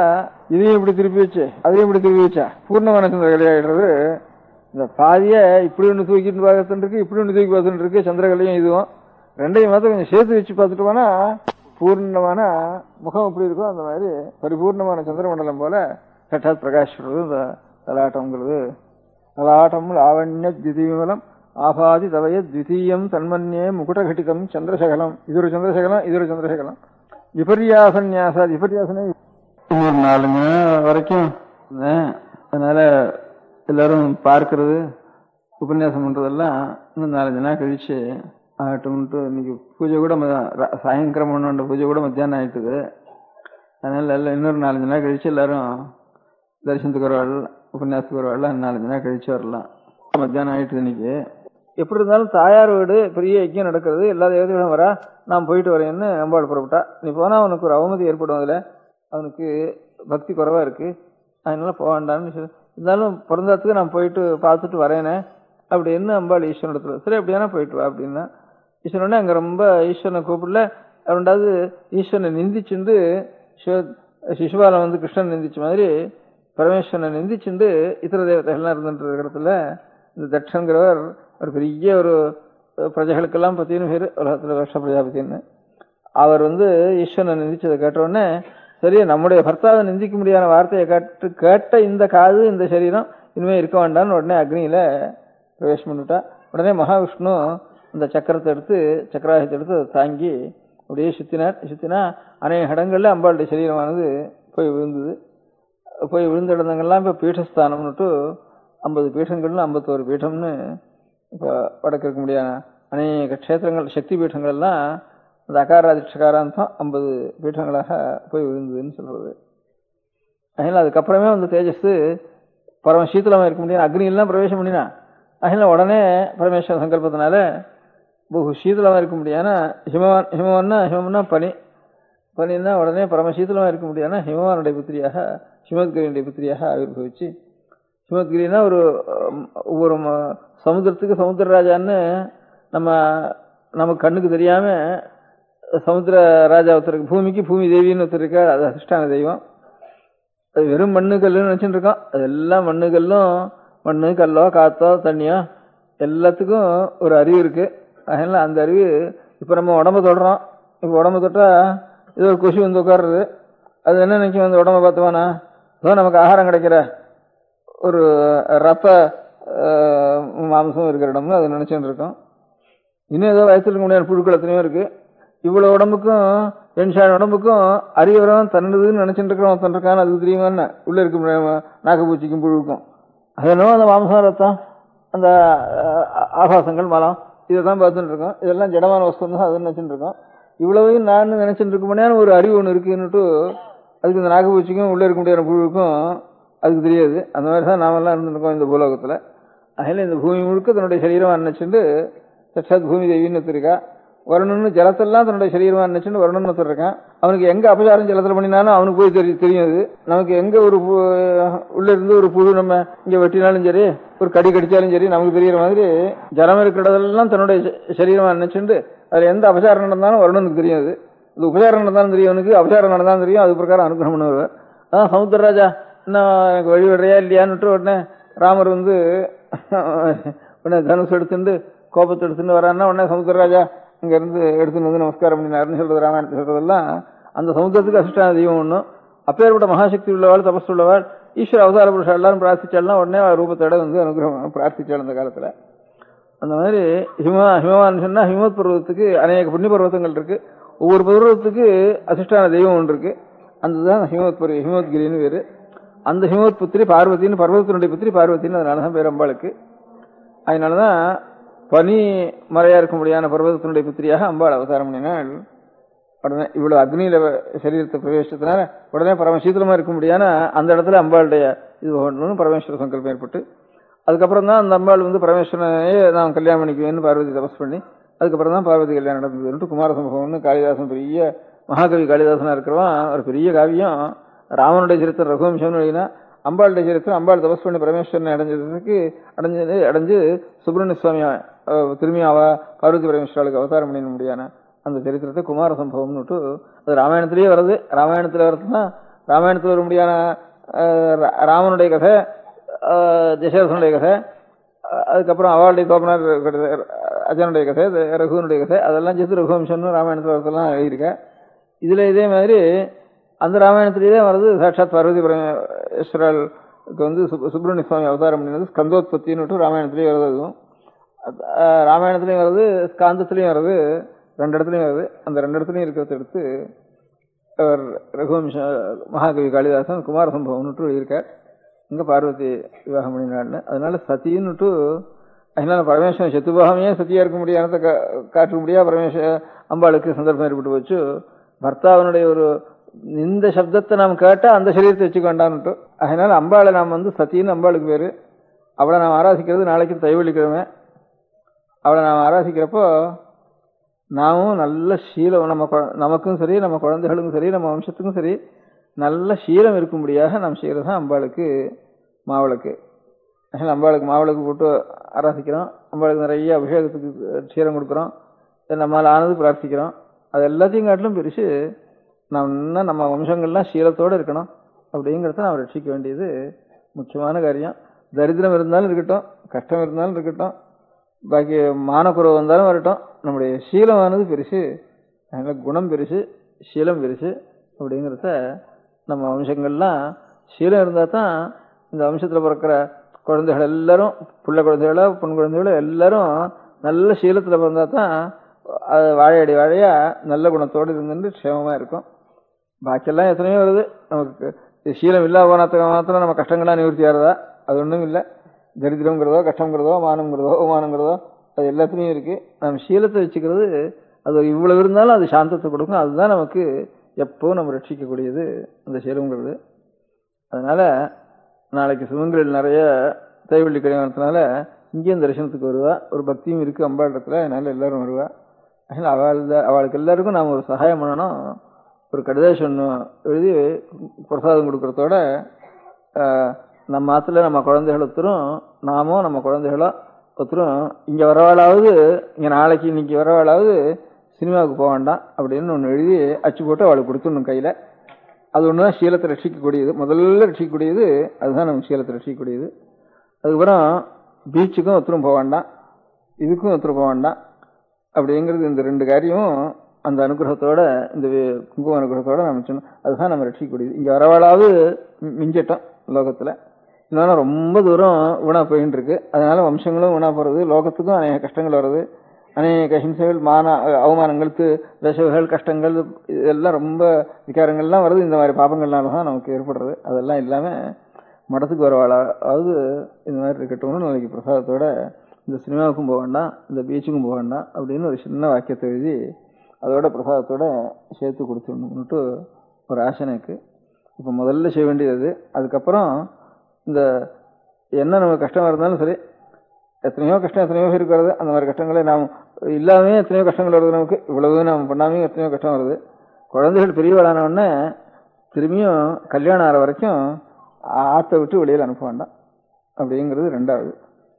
இதையும் இப்படி திருப்பி வச்சு அதையும் இப்படி திருப்பி வச்சா பூர்ணமான சந்திரகலை ஆயிடுறது. இந்த பாதிய இப்படி ஒண்ணு தூக்கிட்டு பார்த்துட்டு இருக்கு, இப்படி ஒண்ணு தூக்கி பார்த்துட்டு இருக்கு. சந்திரகலையும் இதுவும் ரெண்டையும் மாத்திரம் கொஞ்சம் சேர்த்து வச்சு பார்த்துட்டு போனா பூர்ணமான முகம் எப்படி இருக்கும் அந்த மாதிரி பரிபூர்ணமான சந்திரமண்டலம் போல சட்டாத் பிரகாஷ்றது இந்த லலாட்டம்ங்கிறது. லலாட்டம் லாவண்ய திதிவிமலம் ஆபாதி தவய திதீயம் தன்மன்யே முகுடகட்டிதம் சந்திரசகலம். இது ஒரு சந்திரசகலம், இது ஒரு சந்திரசகலம். விபர்யாசன்யாசா விபர்யாசனே இன்னொரு 4 மணி நேரம் வரைக்கும். அதனால எல்லாரும் பார்க்கறது உபன்யாசம் பண்றதெல்லாம் இன்னும் 4-5 நாள் கழிச்சு ஆகட்டும்ட்டு. இன்னைக்கு பூஜை கூட சாயங்கிரம் பண்ண பூஜை கூட மத்தியானம் ஆயிட்டுது. அதனால எல்லாம் இன்னொரு 4-5 நாள் கழிச்சு எல்லாரும் தரிசனத்துக்கு வரவாள், உபன்யாசத்துக்கு வரவாள். 4-5 நாள் கழிச்சு வரலாம். மத்தியானம் ஆயிட்டுது இன்னைக்கு. எப்படி இருந்தாலும் தாயார் வீடு பெரிய யஜ்யம் நடக்கிறது, எல்லா தேவதைகளும் வரா, நான் போயிட்டு வரேன்னு அம்பாள் புறப்பட்டா. நீ போனா அவனுக்கு ஒரு அவமதி ஏற்படும், அதுல அவனுக்கு பக்தி குறைவா இருக்கு, அதனால போக வேண்டாம்னு சொல்லி இருந்தாலும் பிறந்ததுக்கு நான் போயிட்டு பார்த்துட்டு வரேனே அப்படின்னு அம்பாள் ஈஸ்வரன் இடத்துல சரி அப்படியானா போயிட்டு வா அப்படின்னா ஈஸ்வரனே அங்க ரொம்ப ஈஸ்வரனை கூப்பிடல ரெண்டாவது ஈஸ்வரனை நிந்திச்சுண்டு சிசுபாலன் வந்து கிருஷ்ணன் நிந்திச்ச மாதிரி பரமேஸ்வரனை நிந்திச்சுண்டு இதர தேவதைகள்லாம் இருந்துட்டு இடத்துல இந்த தட்சங்கிறவர் ஒரு பெரிய ஒரு பிரஜைகளுக்கெல்லாம் பத்தின்னு பேர் உலகத்துல வருஷ பிரஜாபதினு அவர் வந்து ஈஸ்வரனை நிந்திச்சதை கேட்டவுடனே சரி நம்முடைய பர்த்தாவை நிந்திக்க முடியாத வார்த்தையை கேட்ட இந்த காது இந்த சரீரம் இனிமே இருக்க வேண்டாம்னு உடனே அக்னியில பிரவேசம் பண்ணிவிட்டா. உடனே மகாவிஷ்ணு இந்த சக்கரத்தை எடுத்து சக்கராயுதத்தை எடுத்து அதை தாங்கி அப்படியே சுத்தினா அநேக இடங்கள்ல அம்பாளுடைய சரீரமானது போய் விழுந்தது. போய் விழுந்த இடங்கள்லாம் இப்ப பீடஸ்தானம்னுட்டு 50 பீடங்கள்னு 51 பீடம்னு இப்போ வடக்கு இருக்க முடியாத அநேக க்ஷேத்திரங்கள் சக்தி பீடங்கள் எல்லாம் அந்த அகாராதிஷகாராந்தம் 50 பீடங்களாக போய் விழுந்ததுன்னு சொல்றது. அதனால அதுக்கப்புறமே அந்த தேஜஸ் பரம சீத்தலமா இருக்க முடியாது. அக்னியெல்லாம் பிரவேசம் பண்ணினா அதனால உடனே பரமேஸ்வர சங்கல்பத்தினால பகு சீதளமா இருக்க முடியாதுன்னா ஹிமவன்னா பனின்னா உடனே பரமசீதளமா இருக்க முடியாதுன்னா ஹிமவானுடைய புத்திரியாக ஹிமத்கிரியுடைய புத்திரியாக ஆவிர்வவிச்சு ஹிமத்கிரினா ஒவ்வொரு சமுத்திரத்துக்கு சமுத்திரராஜான்னு நம்ம கண்ணுக்கு தெரியாம சமுத்திர ராஜா ஒருத்தருக்கு பூமிக்கு பூமி தேவின்னு ஒருத்தர் இருக்கா. அது அதிஷ்டான தெய்வம். அது வெறும் மண்ணு கல்லுன்னு நினைச்சுட்டு இருக்கோம். அதெல்லாம் மண்ணு கல்லும் மண்ணு கல்லோ காத்தோ தண்ணியோ எல்லாத்துக்கும் ஒரு அறிவு இருக்கு. அதனால அந்த அறிவு இப்ப நம்ம உடம்ப தொடுறோம். இப்ப உடம்ப தொட்டா இது ஒரு கொசு வந்து உட்காருறது. அது என்ன நினைக்கும் அந்த உடம்ப பார்த்துவானா ஏதோ நமக்கு ஆகாரம் கிடைக்கிற ஒரு ரப்ப மாம்சம் இருக்கிற இடம்னு அது நினைச்சுட்டு இருக்கோம். இன்னும் ஏதோ வயசுல இருக்க முடியாத புழுக்கள் எத்தனையோ இருக்கு. இவ்வளவு உடம்புக்கும் என்ஷான் உடம்புக்கும் அறிவுரம் தன்னதுன்னு நினைச்சுட்டு இருக்கிறோம். தன்னிருக்கான்னு அதுக்கு தெரியுமா என்ன உள்ள இருக்க நாகப்பூச்சிக்கும் புழுவுக்கும் அதெல்லாம் அந்த மாம்சம் ரத்தம் அந்த ஆபாசங்கள் மலம் இதைதான் பார்த்துட்டு இருக்கோம். இதெல்லாம் ஜடமான வஸ்து தான் அது நினைச்சுட்டு இருக்கோம். இவ்வளவையும் நான் நினைச்சுட்டு இருக்க முடியாது ஒரு அறிவு ஒன்று இருக்குன்னுட்டு அதுக்கு இந்த நாகப்பூச்சிக்கும் உள்ள இருக்க முடியாத புழுவுக்கும் அதுக்கு தெரியாது. அந்த மாதிரி தான் நாமெல்லாம் இருந்துருக்கோம் இந்த பூலோகத்துல. அதில் இந்த பூமி முழுக்க தன்னுடைய சரீரமா நினைச்சுட்டு சட்சாத் பூமி தேவின்னு ஒருத்தருக்கா. வருணன்னு ஜலத்தெல்லாம் தன்னுடைய சரீரமா நினைச்சுட்டு வருணன்னு ஒருத்தர் இருக்கான். அவனுக்கு எங்க அபசாரம் ஜலத்தில் பண்ணினாலும் அவனுக்கு போய் தெரியும். அது நமக்கு எங்க ஒரு உள்ள இருந்து ஒரு புழு நம்ம இங்க வெட்டினாலும் சரி ஒரு கடி கடிச்சாலும் சரி நமக்கு தெரியற மாதிரி ஜலம் இருக்கிறதெல்லாம் தன்னுடைய சரீரமா நினைச்சுட்டு அதுல எந்த அபசாரம் நடந்தாலும் வருணனுக்கு தெரியும். அது இது உபசாரம் நடந்தாலும் தெரியும், அவனுக்கு அபசாரம் நடந்தாலும் தெரியும். அது பிரகாரம் அனுகிரகம் பண்ணுவார். அதான் சமுத்திரராஜா இன்னும் எனக்கு வழி விடுறியா இல்லையான்னுட்டு உடனே ராமர் வந்து உடனே தனுஷ் எடுத்துட்டு கோபத்தை எடுத்துட்டு வரான்னா உடனே சமுத்திரராஜா இங்க இருந்து எடுத்துன்னு வந்து நமஸ்காரம் பண்ணினாருன்னு சொல்றது ராமாயணத்தை சொல்றதெல்லாம் அந்த சமுத்திரத்துக்கு அசிஷ்டான தெய்வம் ஒண்ணும். அப்பேற்பட்ட மகாசக்தி உள்ளவாள் தபஸ் உள்ளவாள் ஈஸ்வர அவதார புருஷா எல்லாரும் பிரார்த்திச்சாலாம் உடனே ரூபத்தோட வந்து அனுகிரகம் பிரார்த்திச்சாள் அந்த காலத்துல. அந்த மாதிரி ஹிமவான் சொன்னா ஹிமத் பர்வதத்துக்கு அநேக புண்ணிய பர்வத்தங்கள் இருக்கு. ஒவ்வொரு பர்வதத்துக்கு அசிஷ்டான தெய்வம் ஒன்று இருக்கு. அதுதான் ஹிமத்கிரின்னு பேரு. அந்த ஹிமவத் புத்திரி பார்வதினு பர்வதத்தினுடைய புத்திரி பார்வதினு அதனாலதான் பேர் அம்பாளுக்கு. அதனாலதான் பனி மறையா இருக்க முடியாத பர்வதத்தினுடைய புத்திரியாக அம்பாள் அவதாரம் பண்ணினாள். உடனே இவ்வளவு அக்னியில சரீரத்தை பிரவேசத்தினால உடனே பரமசீதளமா இருக்க முடியாத அந்த இடத்துல அம்பாளுடைய இது பண்ணணும்னு பரமேஸ்வர சங்கல்பம் ஏற்பட்டு அதுக்கப்புறம் தான் அந்த அம்பாள் வந்து பரமேஸ்வரனையே நான் கல்யாணம் பண்ணிக்குவேன்னு பார்வதி தபஸ் பண்ணி அதுக்கப்புறம் தான் பார்வதி கல்யாணம் நடந்ததுன்ட்டு குமார சம்பவம்னு காளிதாசன் பெரிய மகாகவி காளிதாசனா இருக்கிறவன் ஒரு பெரிய காவியம் ராமனுடைய சரித்திரம் ரகுவம்சம்னு எழுதினா அம்பாளுடைய சரித்திரம் அம்பாள் தபஸ் பண்ணி பரமேஸ்வரனை அடைஞ்சு சுப்பிரமணிய சுவாமி திரும்பி பார்வதி பரமேஸ்வராளுக்கு அவதாரம் பண்ணிட முடியாத அந்த சரித்திரத்தை குமார சம்பவம்னுட்டு அது ராமாயணத்திலேயே வருது. ராமாயணத்துல வருதுன்னா ராமாயணத்துல வர முடியாத ராமனுடைய கதை தசரதனுடைய கதை அதுக்கப்புறம் அவளுடைய தோப்பனார் அஜனுடைய கதை ரகுவனுடைய கதை அதெல்லாம் சேர்த்து ரகுவம்சம்னு ராமாயணத்துல வரதெல்லாம் எழுதியிருக்க. இதுல இதே மாதிரி அந்த ராமாயணத்திலேயே வருது சாட்சாத் பார்வதி பரமேஸ்வராளுக்கு வந்து சுப்பிரமணிய சுவாமி அவதாரம் பண்ணினது ஸ்கந்தோத்பத்தின்னு ராமாயணத்திலேயே வருது. அதுவும் ராமாயணத்திலையும் வருது ஸ்காந்தத்திலையும் வருது 2 இடத்துலையும் வருது. அந்த 2 இடத்துலையும் இருக்கிறத எடுத்து அவர் ரகுவம்ச மகாகவி காளிதாசன் குமார சம்பவம்னுட்டு எழுதியிருக்கார். இங்க பார்வதி விவாகம் பண்ணினாள்னு அதனால சத்தின்னுட்டு அதனால பரமேஸ்வரன் சத்துபாகமே சத்தியா இருக்க முடியாத காட்ட முடியாது பரமேஸ்வர அம்பாளுக்கு சந்தர்ப்பம் ஏற்பட்டு வச்சு பர்த்தாவனுடைய ஒரு இந்த சப்தத்தை நாம் கேட்டா அந்த சரீரத்தை வச்சுக்க வேண்டாம்னுட்டு அதனால அம்பாளை நாம் வந்து சத்தின்னு அம்பாளுக்கு பேரு. அவளை நாம் ஆராதிக்கிறது நாளைக்கு தைவழிக்கிழமை. அவளை நாம் ஆராதிக்கிறப்போ நாமும் நல்ல சீலம் நமக்கும் சரி நம்ம குழந்தைகளுக்கும் சரி நம்ம வம்சத்துக்கும் சரி நல்ல சீலம் இருக்கும்படியாக நாம் செய்யறது தான் அம்பாளுக்கு மாவிளக்கு. அம்பாளுக்கு மாவிளக்கு போட்டு ஆராதிக்கிறோம். அம்பாளுக்கு நிறைய அபிஷேகத்துக்கு சீரம் கொடுக்குறோம். நம்மளால் ஆனது பிரார்த்திக்கிறோம். அது எல்லாத்தையும் காட்டிலும் பெருசு நம்ம வம்சங்கள்லாம் சீலத்தோடு இருக்கணும் அப்படிங்கிறத நாம் ரட்சிக்க வேண்டியது முக்கியமான காரியம். தரித்திரம் இருந்தாலும் இருக்கட்டும், கஷ்டம் இருந்தாலும் இருக்கட்டும், பாக்கி மானக்குறவு வந்தாலும் வரட்டும், நம்முடைய சீலமானது பெருசு, அதனால குணம் பெருசு, சீலம் பெருசு அப்படிங்கிறத நம்ம வம்சங்கள்லாம் சீலம் இருந்தால் தான் இந்த வம்சத்தில் பிறக்கிற குழந்தைகள் எல்லாரும், பிள்ளை குழந்தைகளோ பொன் குழந்தைகளோ எல்லாரும் நல்ல சீலத்தில் பிறந்தால் தான் அது வாழையடி வாழையா நல்ல குணத்தோடு இருந்துட்டு க்ஷேமமாக இருக்கும். பாக்கியெல்லாம் எத்தனையோ வருது. நமக்கு சீலம் இல்லாத போனத்துக்கு மாத்திரம் நம்ம கஷ்டங்கள்லாம் நிவர்த்தி ஆகிறதா? அது ஒன்றும் இல்லை. தரித்திரங்கிறதோ கஷ்டங்கிறதோ மானங்கிறதோ அவமானங்கிறதோ அது எல்லாத்துலேயும் இருக்குது. நம்ம சீலத்தை வச்சுக்கிறது அது இவ்வளவு இருந்தாலும் அது சாந்தத்தை கொடுக்கும். அதுதான் நமக்கு எப்போ நம்ம ரட்சிக்கக்கூடியது அந்த சீலங்கிறது. அதனால நாளைக்கு சுமங்கலில் நிறைய தைவள்ளி கல்யாணத்தினால இங்கேயும் தரிசனத்துக்கு வருவா. ஒரு பக்தியும் இருக்குது அம்பாள் இடத்துல, அதனால எல்லாரும் வருவா. அதனால் அவளுக்கு எல்லாருக்கும் நாம் ஒரு சகாயம் பண்ணணும். ஒரு கடிதாசி ஒன்று எழுதி பிரசாதம் கொடுக்கறதோட நம்ம ஆற்றுல நம்ம குழந்தைகள் ஒருத்தரும் நாமும் நம்ம குழந்தைகளோ ஒருத்தரும் இங்கே வரவாளாவது, இங்கே நாளைக்கு இன்னைக்கு வரவாளாவது சினிமாவுக்கு போக வேண்டாம் அப்படின்னு ஒன்று எழுதி அச்சு போட்டு அவளுக்கு கொடுத்துடணும் கையில். அது ஒன்று தான் சீலத்தை ரட்சிக்கக்கூடியது. முதல்ல ரட்சிக்கக்கூடியது அதுதான் நம்ம சீலத்தை ரட்சிக்கக்கூடியது. அதுக்கப்புறம் பீச்சுக்கும் ஒருத்தரும் போக வேண்டாம், இதுக்கும் ஒருத்தரும் போக வேண்டாம் அப்படிங்கிறது. இந்த ரெண்டு காரியமும் அந்த அனுகிரகத்தோட, இந்த குங்கும அனுகிரகத்தோட நம்ம சொன்னோம். அதுதான் நம்ம ரட்சிக்கக்கூடியது. இங்கே வரவாளாவது மிஞ்சிட்டோம் லோகத்தில், இல்லைன்னா ரொம்ப தூரம் வீணா போயின்னு இருக்கு. அதனால வம்சங்களும் வீணா போகிறது, லோகத்துக்கும் அநேக கஷ்டங்கள் வருது, அநேக ஹிம்சைகள், அவமானங்கள், விஷவுகள், கஷ்டங்கள், இதெல்லாம் ரொம்ப விகாரங்கள்லாம் வருது. இந்த மாதிரி பாபங்கள்னால தான் நமக்கு ஏற்படுறது. அதெல்லாம் இல்லாமல் மடத்துக்கு வரவாளாவது இந்த மாதிரி இருக்கட்டும்னு நாளைக்கு பிரசாதத்தோட இந்த சினிமாவுக்கும் போக வேண்டாம், இந்த பீச்சுக்கும் போக வேண்டாம் அப்படின்னு ஒரு சின்ன வாக்கியத்தை எழுதி அதோட பிரசாதத்தோட சேர்த்து கொடுத்துடணும்னுட்டு ஒரு ஆசை எனக்கு. இப்போ முதல்ல செய்ய வேண்டியது. அதுக்கப்புறம் இந்த என்ன நமக்கு கஷ்டம் இருந்தாலும் சரி, எத்தனையோ கஷ்டம் எத்தனையோ பேருக்கு வருது. அந்த மாதிரி கஷ்டங்களை நாம் இல்லாமே எத்தனையோ கஷ்டங்கள் வருது நமக்கு. இவ்வளவு நாம் பண்ணாமே எத்தனையோ கஷ்டம் வருது. குழந்தைகள் பெரியவளானவுடனே திரும்பியும் கல்யாணம் ஆகிற வரைக்கும் ஆற்றை விட்டு வெளியில் அனுப்ப வேண்டாம் அப்படிங்கிறது ரெண்டாவது.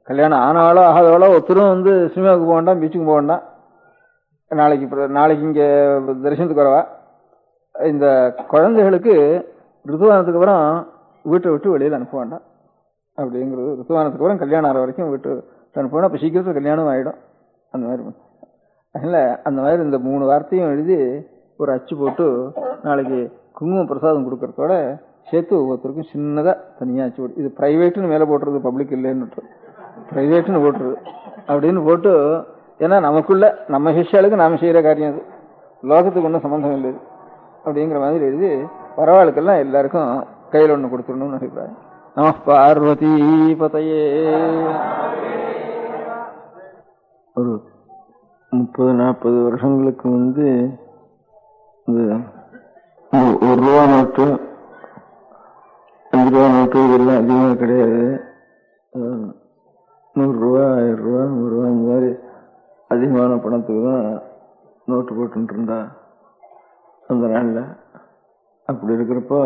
கல்யாணம் ஆனாலோ ஆகாதவளோ ஒருத்தரும் சினிமாவுக்கு போக வேண்டாம், பீச்சுக்கு போக வேண்டாம். நாளைக்கு இங்கே தரிசனத்துக்கு வரவா. இந்த குழந்தைகளுக்கு ரித்துவானத்துக்கு அப்புறம் வீட்டை விட்டு வெளியில் அனுப்ப வேண்டாம் அப்படிங்கிறது. ரித்துவானத்துக்கு அப்புறம் கல்யாணம் ஆகிற வரைக்கும் வீட்டு அனுப்பணும். அப்போ சீக்கிரத்தில் கல்யாணம் ஆகிடும். அந்த மாதிரி அதனால் அந்த மாதிரி இந்த 3 வார்த்தையும் எழுதி ஒரு அச்சு போட்டு நாளைக்கு குங்கும பிரசாதம் கொடுக்கறதோட சேர்த்து ஒவ்வொருத்தருக்கும் சின்னதாக தனியாக அச்சு போட்டு, இது ப்ரைவேட்டுன்னு மேலே போட்டுறது, பப்ளிக் இல்லைன்னு ப்ரைவேட்டுன்னு போட்டுருது அப்படின்னு போட்டு. ஏன்னா நமக்குள்ள நம்ம சிஷ்யாளுக்கு நாம் செய்கிற காரியம் அது, லோகத்துக்கு ஒன்றும் சம்பந்தம் இல்லை அப்படிங்கிற மாதிரி எழுதி பரவாயில்லைக்கெல்லாம் எல்லாருக்கும் கையில் ஒன்று கொடுத்துடணும்னு அபிப்பிராயம். நம பார்வதி பதையே. ஒரு 30-40 வருஷங்களுக்கு இந்த 1 ரூபா நோட்டு, 5 ரூபா நோட்டு இதெல்லாம் அதிகமாக கிடையாது. 100 ரூபா, 1000 ரூபா, 100 ரூபா இந்த மாதிரி அதிகமான பணத்துக்கு தான் நோட்டு போட்டு இருந்தா அந்த நாளில். அப்படி இருக்கிறப்போ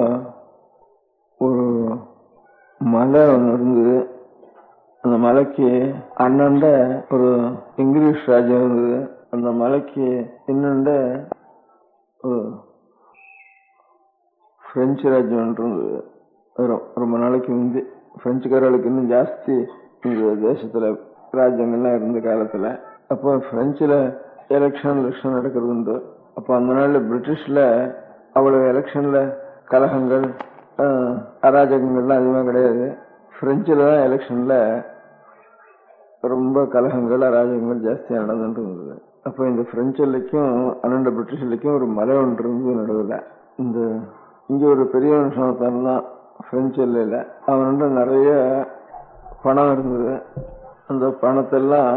ஒரு மலை ஒன்று இருந்தது. அந்த மலைக்கு அண்ணண்ட ஒரு இங்கிலீஷ் ராஜ்யம் இருந்தது. அந்த மலைக்கு இன்னண்ட ஒரு பிரெஞ்சு ராஜ்யம் இருந்தது. ரொம்ப நாளைக்கு முந்தி பிரெஞ்சுக்காரர்களுக்கு இன்னும் ஜாஸ்தி இந்த தேசத்துல ராஜ்யங்கள்லாம் இருந்த காலத்துல. அப்போ பிரெஞ்சுல எலெக்ஷன் நடக்கிறது உண்டு. அப்போ அந்த நாள்ல பிரிட்டிஷ்ல அவ்வளவு எலெக்ஷன்ல கலகங்கள் அராஜகங்கள்லாம் அதிகமாக கிடையாது. பிரெஞ்சுல தான் எலெக்ஷன்ல ரொம்ப கலகங்கள் அராஜகங்கள் ஜாஸ்தியாக நடந்துட்டு இருந்தது. அப்போ இந்த பிரெஞ்சு எல்லைக்கும் அண்ணண்ட பிரிட்டிஷ் எல்லைக்கும் ஒரு மலை ஒன்று இருந்தது நடுவில். இங்க ஒரு பெரிய மனுஷன் தான் பிரெஞ்சு எல்லையில. அவன்கிட்ட நிறைய பணம் இருந்தது. அந்த பணத்தெல்லாம்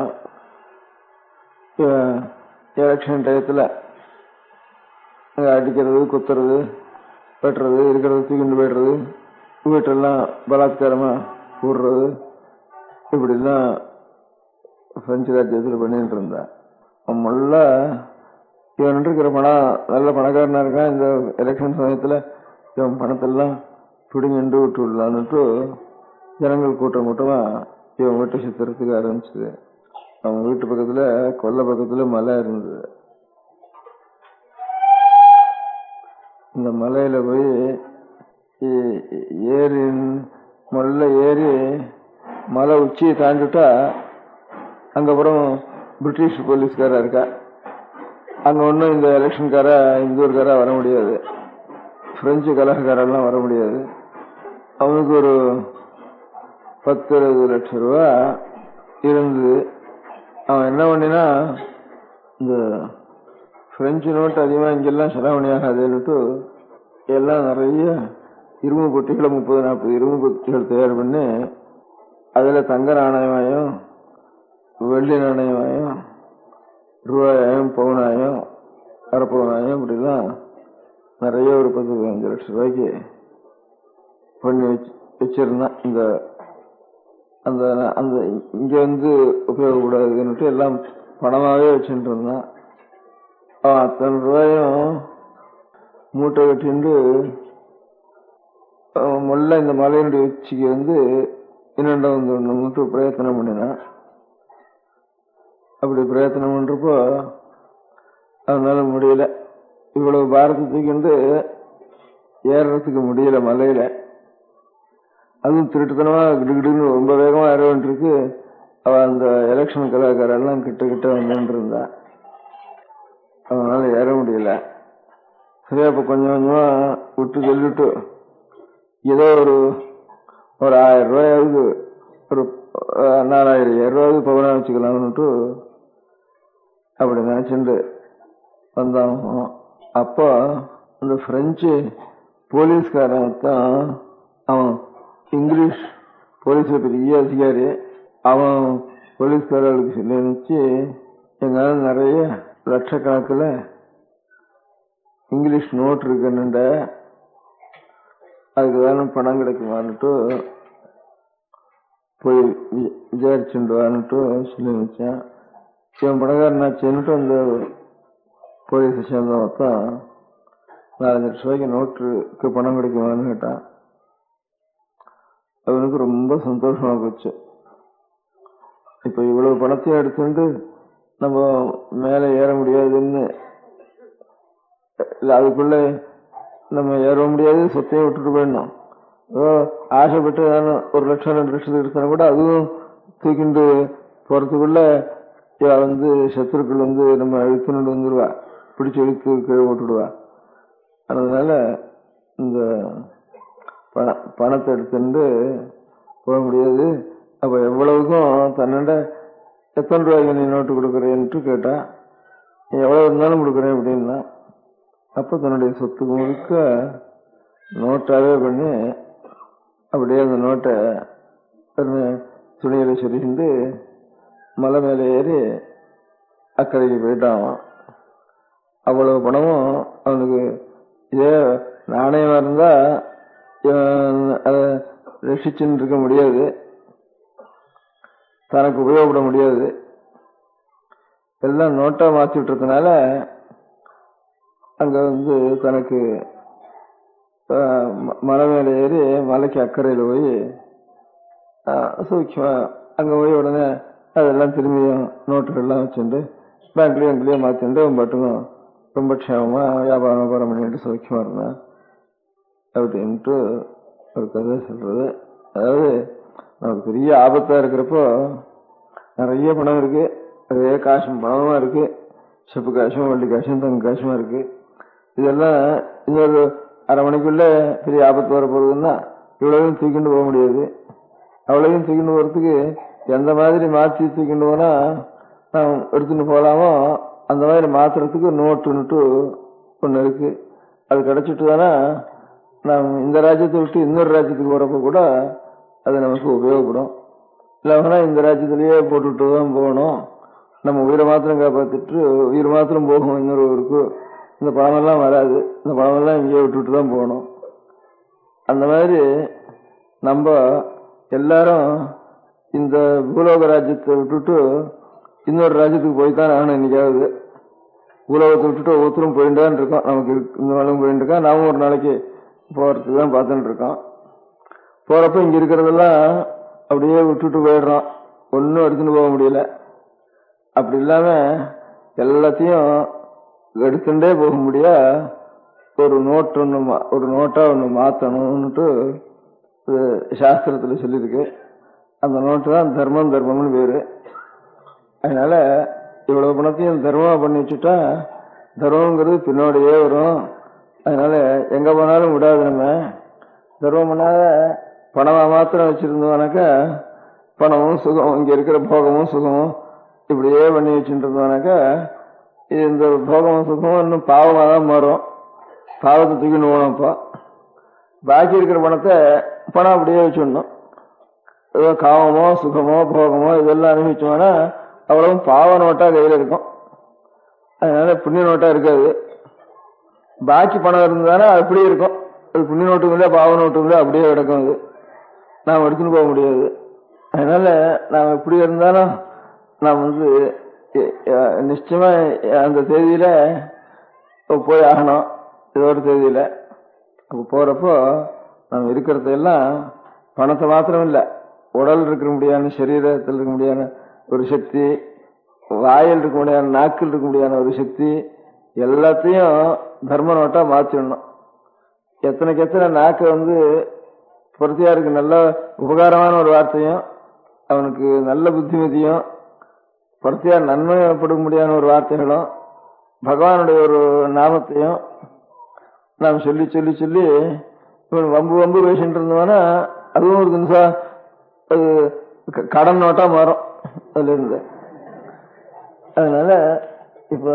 எலெக்ஷன் டயத்துல அடிக்கிறது, குத்துறது, வெட்டுறது, இருக்கிறது தூக்கிண்டு போய்டுறது, வீட்டெல்லாம் பலாத்காரமா போடுறது, இப்படிலாம் பிரெஞ்சு ராஜ்யத்தில் பண்ணிட்டு இருந்தான். முல்ல இவன் இருக்கிற பணம் நல்ல பணக்காரனா இருக்கான். இந்த எலெக்ஷன் சமயத்துல இவன் பணத்தெல்லாம் பிடிங்கிண்டு விட்டு விடலான்னுட்டு ஜனங்கள் கூட்டமா இவன் வீட்டை சுத்துறதுக்கு ஆரம்பிச்சது. அவன் வீட்டு பக்கத்துல கொல்லை பக்கத்துல மலை இருந்தது. இந்த மலையில போய் ஏறி மொல்ல ஏறி மலை உச்சியை தாண்டிட்டா அங்கப்புறம் பிரிட்டிஷ் போலீஸ்காரா இருக்கா. அங்க ஒன்றும் இந்த எலெக்ஷன்கார இந்தூர்காரா வர முடியாது, பிரெஞ்சு கலகக்காரெல்லாம் வர முடியாது. அவனுக்கு ஒரு 10-20 லட்சம் ரூபா இருந்து அவன் என்ன பண்ணினா, இந்த பிரெஞ்சு நோட்டு அதிகமாக இங்கெல்லாம் செலவணியாகாதுன்னுட்டு எல்லாம் நிறைய இரும்பு பொட்டிகளை 30-40 இரும்பு பொட்டிகள் தயார் பண்ணி அதில் தங்க நாணயமாயும் வெள்ளி நாணயமாயும் ரூபாயும் பவுனாயும் அரைப்பவுனாயும் இப்படிலாம் நிறைய ஒரு 10-15 லட்சம் ரூபாய்க்கு பண்ணி வச்சிருந்தான். இந்த அந்த அந்த இங்க வந்து உபயோகப்படாதுன்னுட்டு எல்லாம் பணமாவே வச்சுட்டு இருந்தான். அவன் அத்தனை ரூபாயும் மூட்டை கட்டிண்டு முல்ல இந்த மலையினுடைய உச்சிக்கு வந்து இன்னொண்ட வந்து மூட்டு பிரயத்தனம் பண்ணினான். அப்படி பிரயத்தனம் பண்றப்போ அதனால முடியல, இவ்வளவு பாரத்தை தூக்கிண்டு ஏறதுக்கு முடியல மலையில. அதுவும் திருட்டுத்தனமா கிடுகிடுன்னு ரொம்ப வேகமா ஏற வேண்டியிருக்கு. அவ அந்த எலெக்ஷன் கலாக்காரெல்லாம் கிட்ட கிட்ட வந்துட்டு இருந்தா, அதனால ஏற முடியல. சரியா இப்ப கொஞ்சம் கொஞ்சமா விட்டு சொல்லிட்டு ஏதோ ஒரு 1000 ரூபாயாவது ஒரு 4000 ரூபாவது பவுனா வச்சுக்கலாம்னுட்டு அப்படி நினைச்சுட்டு வந்தான். அப்போ அந்த பிரெஞ்சு போலீஸ்காரன் தான், அவன் இங்கிலீஷ் போலீஸ்ல பெரிய அதிகாரி. அவன் போலீஸ்காரர்களுக்கு சொல்லி நினைச்சு எங்கால நிறைய லட்சக்கணக்கில் இங்கிலீஷ் நோட் இருக்குன்னுண்ட, அதுக்கு தானே பணம் கிடைக்குமான்னுட்டு போய் விசாரிச்சுட்டு வான்னுட்டு சொல்லி நினைச்சேன். இவன் பணக்காரனாச்சுன்னுட்டு அந்த போலீஸை சேர்ந்தவன் தான் 4 லட்சம் ரூபாய்க்கு நோட்டுக்கு பணம் கிடைக்குமான்னு கேட்டான். அவனுக்கு ரொம்ப சந்தோஷமா போச்சு. இப்ப இவ்வளவு பணத்தையும் எடுத்துட்டு நம்ம மேல ஏற முடியாதுன்னு, அதுக்குள்ள நம்ம ஏற முடியாது, சொத்தையும் விட்டுட்டு போயிடணும். ஆசைப்பட்டு 1 லட்சம் 2 லட்சத்துக்கு எடுத்தா கூட அதுவும் தூக்கிண்டு போறதுக்குள்ள வந்து சத்துருக்கள் வந்து நம்ம இழுத்துட்டு வந்துடுவா, பிடிச்சு இழுத்து கீழே போட்டுடுவா. அதனால இந்த பணத்தை எடுத்துட்டு போக முடியாது. அப்ப எவ்வளவுக்கும் தன்னண்ட எத்தனை ரூபாய்க்கு நீ நோட்டு கொடுக்குறேன்ட்டு கேட்டா, எவ்வளவு இருந்தாலும் கொடுக்குறேன் அப்படின்னா, அப்ப தன்னுடைய சொத்துக்கு முழுக்க நோட்டாவே பண்ணி அப்படியே அந்த நோட்டை துணியில சொல்லிட்டு மலை மேல ஏறி அக்கறைக்கு போயிட்டான். அவ்வளவு பணமும் அவனுக்கு இதே நாணயமா இருந்தா அதை ரசிச்சுன்னு இருக்க முடியாது, தனக்கு உபயோகப்பட முடியாது. எல்லாம் நோட்டா மாத்தி விட்டுறதுனால அங்க வந்து தனக்கு மலை மேல ஏறி மலைக்கு அக்கறையில போய் சூக்கியமா அங்க போய் உடனே அதெல்லாம் திரும்பியும் நோட்டுகள்லாம் வச்சுட்டு பேங்க்லயும் அங்கேயும் மாத்திட்டு பாட்டுக்கும் ரொம்ப க்ஷேமமா வியாபாரம் பண்ணிட்டு சௌக்கியமா இருந்தான் அப்படின்ட்டு ஒரு கதை சொல்றது. அதாவது நமக்கு பெரிய ஆபத்தா இருக்கிறப்போ நிறைய பணம் இருக்கு, நிறைய காசும் பணமா இருக்கு, செப்பு காசும் வெள்ளி காசும் தங்க காசுமா இருக்கு. இதெல்லாம் இன்னொரு அரை மணிக்குள்ள பெரிய ஆபத்து வர போறதுன்னா இவ்வளவையும் தூக்கிட்டு போக முடியாது. அவ்வளவையும் தூக்கிட்டு போறதுக்கு எந்த மாதிரி மாற்றி தூக்கிட்டு போனா நாம் எடுத்துட்டு போகலாமோ அந்த மாதிரி மாத்துறதுக்கு நோட்டுன்னுட்டு ஒண்ணு இருக்கு. அது கிடைச்சிட்டு தானே நாம் இந்த ராஜ்யத்தை விட்டு இன்னொரு ராஜ்யத்துக்கு போறப்ப கூட அது நமக்கு உபயோகப்படும். இல்லைன்னா இந்த ராஜ்யத்திலேயே போட்டுட்டு தான் போகணும், நம்ம உயிரை மாத்திரம் காப்பாத்திட்டு உயிர் மாத்திரம் போகும் இன்னொரு ஊருக்கு, இந்த பணமெல்லாம் வராது, இந்த பணமெல்லாம் இங்கேயே விட்டுட்டு தான் போகணும். அந்த மாதிரி நம்ம எல்லாரும் இந்த பூலோக ராஜ்யத்தை விட்டுட்டு இன்னொரு ராஜ்யத்துக்கு போய்தான் ஆகணும். இன்னைக்காவது பூலோகத்தை விட்டுட்டு ஒவ்வொருத்தரும் போயிட்டான் இருக்கோம். நமக்கு இந்த நாளும் போயிட்டு இருக்கோம், நாமும் ஒரு நாளைக்கு போறதுக்கு தான் பார்த்துட்டு இருக்கோம். போறப்ப இங்க இருக்கிறதெல்லாம் அப்படியே விட்டுட்டு போயிடுறோம், ஒன்னும் எடுத்துட்டு போக முடியல. அப்படி இல்லாம எல்லாத்தையும் எடுத்துட்டே போக முடியா ஒரு நோட்டா ஒன்று மாற்றணும்னுட்டு சாஸ்திரத்தில் சொல்லியிருக்கு. அந்த நோட்டு தான் தர்மம்னு பேரு. அதனால இவ்வளவு பணத்தையும் தர்மமா பண்ணி வச்சுட்டா தர்மங்கிறது பின்னோடையே வரும். அதனால எங்க போனாலும் விடாது. நம்ம தர்மம் பண்ணாத பணமா மாத்திரம் வச்சிருந்தோம்னாக்கா பணமும் சுகம், இங்க இருக்கிற போகமும் சுகமும் இப்படியே பண்ணி வச்சுட்டு இருந்தோம்னாக்கா இந்த போகமும் சுகமும் இன்னும் பாவமா தான் மாறும். பாவத்தை தூக்கின்னு போனோம். இப்போ பாக்கி இருக்கிற பணத்தை பணம் அப்படியே வச்சுடணும். ஏதோ காமமோ சுகமோ போகமோ இதெல்லாம் அனுபவிச்சோம்னா அவ்வளவு பாவ நோட்டா கையில இருக்கும். அதனால புண்ணிய நோட்டா இருக்காது. பாக்கி பணம் இருந்தாலும் அது அப்படியே இருக்கும். அது புண்ணிய நோட்டும் இல்லை பாவ நோட்டும் இல்லை, அப்படியே கிடக்கும். அது நாம் எடுத்துன்னு போக முடியாது. அதனால நாம் எப்படி இருந்தாலும் நாம் நிச்சயமா அந்த தேதியில போய் ஆகணும். ஏதோ ஒரு தேதியில அப்ப போறப்போ நம்ம இருக்கிறதெல்லாம் பணத்தை மாத்திரம் இல்லை, உடல் இருக்க முடியாத, சரீரத்தில் இருக்க முடியாத ஒரு சக்தி, வாயில் இருக்க முடியாத, நாக்கில் இருக்க முடியாத ஒரு சக்தி, எல்லாத்தையும் தர்ம நோட்டா மாற்றிடணும். எத்தனைக்கு எத்தனை நாக்கு பொருத்தியாருக்கு நல்ல உபகாரமான ஒரு வார்த்தையும், அவனுக்கு நல்ல புத்திமதியும், பொருத்தியார் நன்மைப்பட முடியாத ஒரு வார்த்தைகளும், பகவானுடைய ஒரு நாமத்தையும் நாம் சொல்லி சொல்லி சொல்லி இவன் வம்பு பேசிட்டு இருந்தோம்னா அதுவும் ஒரு நிமிஷம் அது கடன் நோட்டா மாறும் அதுல இருந்து. அதனால இப்ப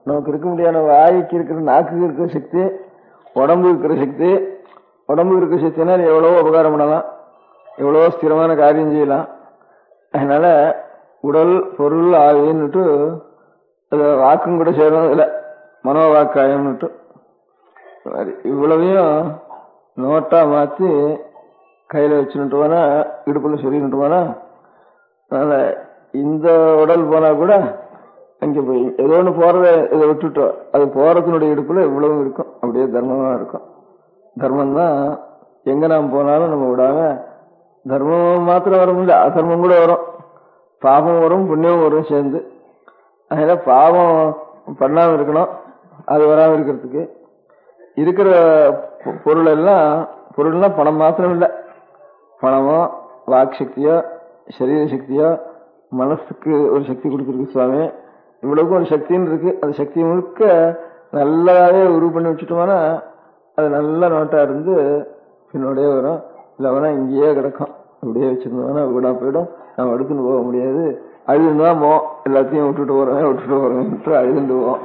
நமக்கு இருக்க முடியாத வாய்க்கு இருக்கிற, நாக்குக்கு இருக்கிற சக்தி, உடம்பு இருக்கிற சக்தி, உடம்பு இருக்கிற சக்தினா எவ்வளவோ உபகாரம் பண்ணலாம், எவ்வளவோ ஸ்திரமான காரியம் செய்யலாம். அதனால உடல் பொருள் ஆவின்னுட்டு வாக்கும் கூட சேரும். இதுல மனோவாக்காயம்னுட்டு இவ்வளவையும் நோட்டா மாத்தி கையில வச்சுட்டு போனா, இடுப்புல சொல்லிட்டு போனா, அதனால இந்த உடல் போனா கூட அங்க போய் ஏதோ ஒண்ணு போறத இதை விட்டுட்டோம், அது போறதுனுடைய இடுப்புல இவ்வளவு இருக்கும். அப்படியே தர்மமா இருக்கும். தர்மம் தான் எங்க நாம் போனாலும் நம்ம விடாம, தர்மம் மாத்திரம் வரும் இல்லை, அதர்மம் கூட வரும், பாவம் வரும், புண்ணியம் வரும் சேர்ந்து. அதனால பாவம் பண்ணாம இருக்கணும், அது வராம இருக்கிறதுக்கு இருக்கிற பொருள்னா பணம் மாத்திரம் இல்லை, பணமோ வாக் சக்தியோ சரீர சக்தியோ மனசுக்கு ஒரு சக்தி கொடுத்துருக்கு சுவாமி. இவ்வளவுக்கும் ஒரு சக்தின்னு இருக்கு. அந்த சக்தி முழுக்க நல்லாவே உருவு பண்ணி வச்சுட்டோம்னா அது நல்ல நோட்டா இருந்து பின்னோடய வரும். இல்லைன்னா இங்கேயே கிடக்கும். அப்படியே வச்சிருந்தோம்னா வீணா போயிடும், நம்ம எடுத்துன்னு போக முடியாது. அழுதுதான் போவோம், எல்லாத்தையும் விட்டுட்டு போறோம் அழுதுட்டு போவோம்.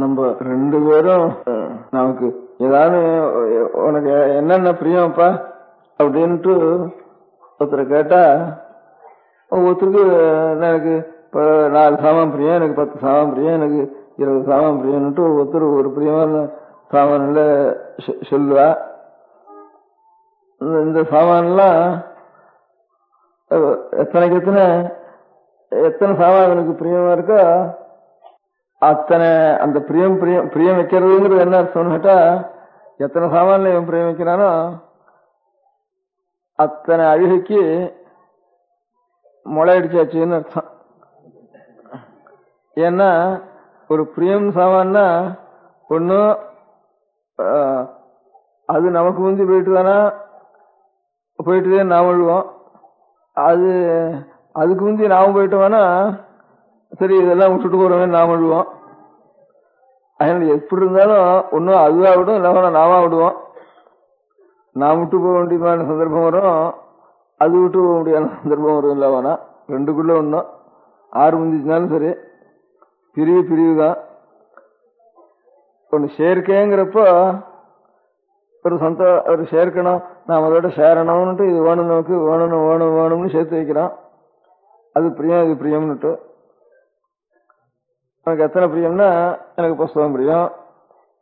நம்ம ரெண்டு பேரும் நமக்கு ஏதாவது உனக்கு என்னென்ன பிரியம்ப்பா அப்படின்ட்டு ஒருத்தரை கேட்டா, ஒவ்வொருத்தருக்கு எனக்கு 4 சாமான் பிரியம், எனக்கு 10 சாமான் பிரியம், எனக்கு 20 சாமான் பிரியம்னுட்டு ஒவ்வொருத்தருக்கு ஒரு பிரியமான சாமான்ல சொல்லுவா. இந்த சாமான்லாம் எத்தனை சாமான் எனக்கு பிரியமா இருக்கோ அத்தனை அந்த பிரியம் வைக்கிறதுங்கிறது என்ன அர்த்தம்னு கேட்டா, எத்தனை சாமான்ல இவன் பிரியம் வைக்கிறானோ அத்தனை அழுகைக்கு முளை அடிச்சாச்சுன்னு அர்த்தம். ஏன்னா ஒரு பிரியம் சாமான்னா ஒன்னும் அது நமக்கு முந்தி போயிட்டுதே நாம் விழுவோம், அதுக்கு முந்தி நாம போயிட்டோம்னா சரி இதெல்லாம் விட்டுட்டு போறோமே நாம விடுவோம். அதனால எப்படி இருந்தாலும் ஒன்னும் அதுவா விடும், இல்லைன்னா நாம விடுவோம். நாம் விட்டு போக வேண்டியமான சந்தர்ப்பம் வரும், அது விட்டு போக முடியாத சந்தர்ப்பம் வரும். இல்லவனா ரெண்டுக்குள்ள ஒன்னும் 6 முந்திச்சுனாலும் சரி பிரிவு தான். ஒன்னு சேர்க்கைங்கிறப்போ ஒரு சேர்க்கணும், நாம் அதோட சேரணும்னுட்டு இது வேணும், நமக்கு வேணும்னு சேர்த்து வைக்கிறோம். அது பிரியம், இது பிரியம்னுட்டு. எனக்கு எத்தனை பிரியம்னா, எனக்கு புஸ்தகம் பிரியம்,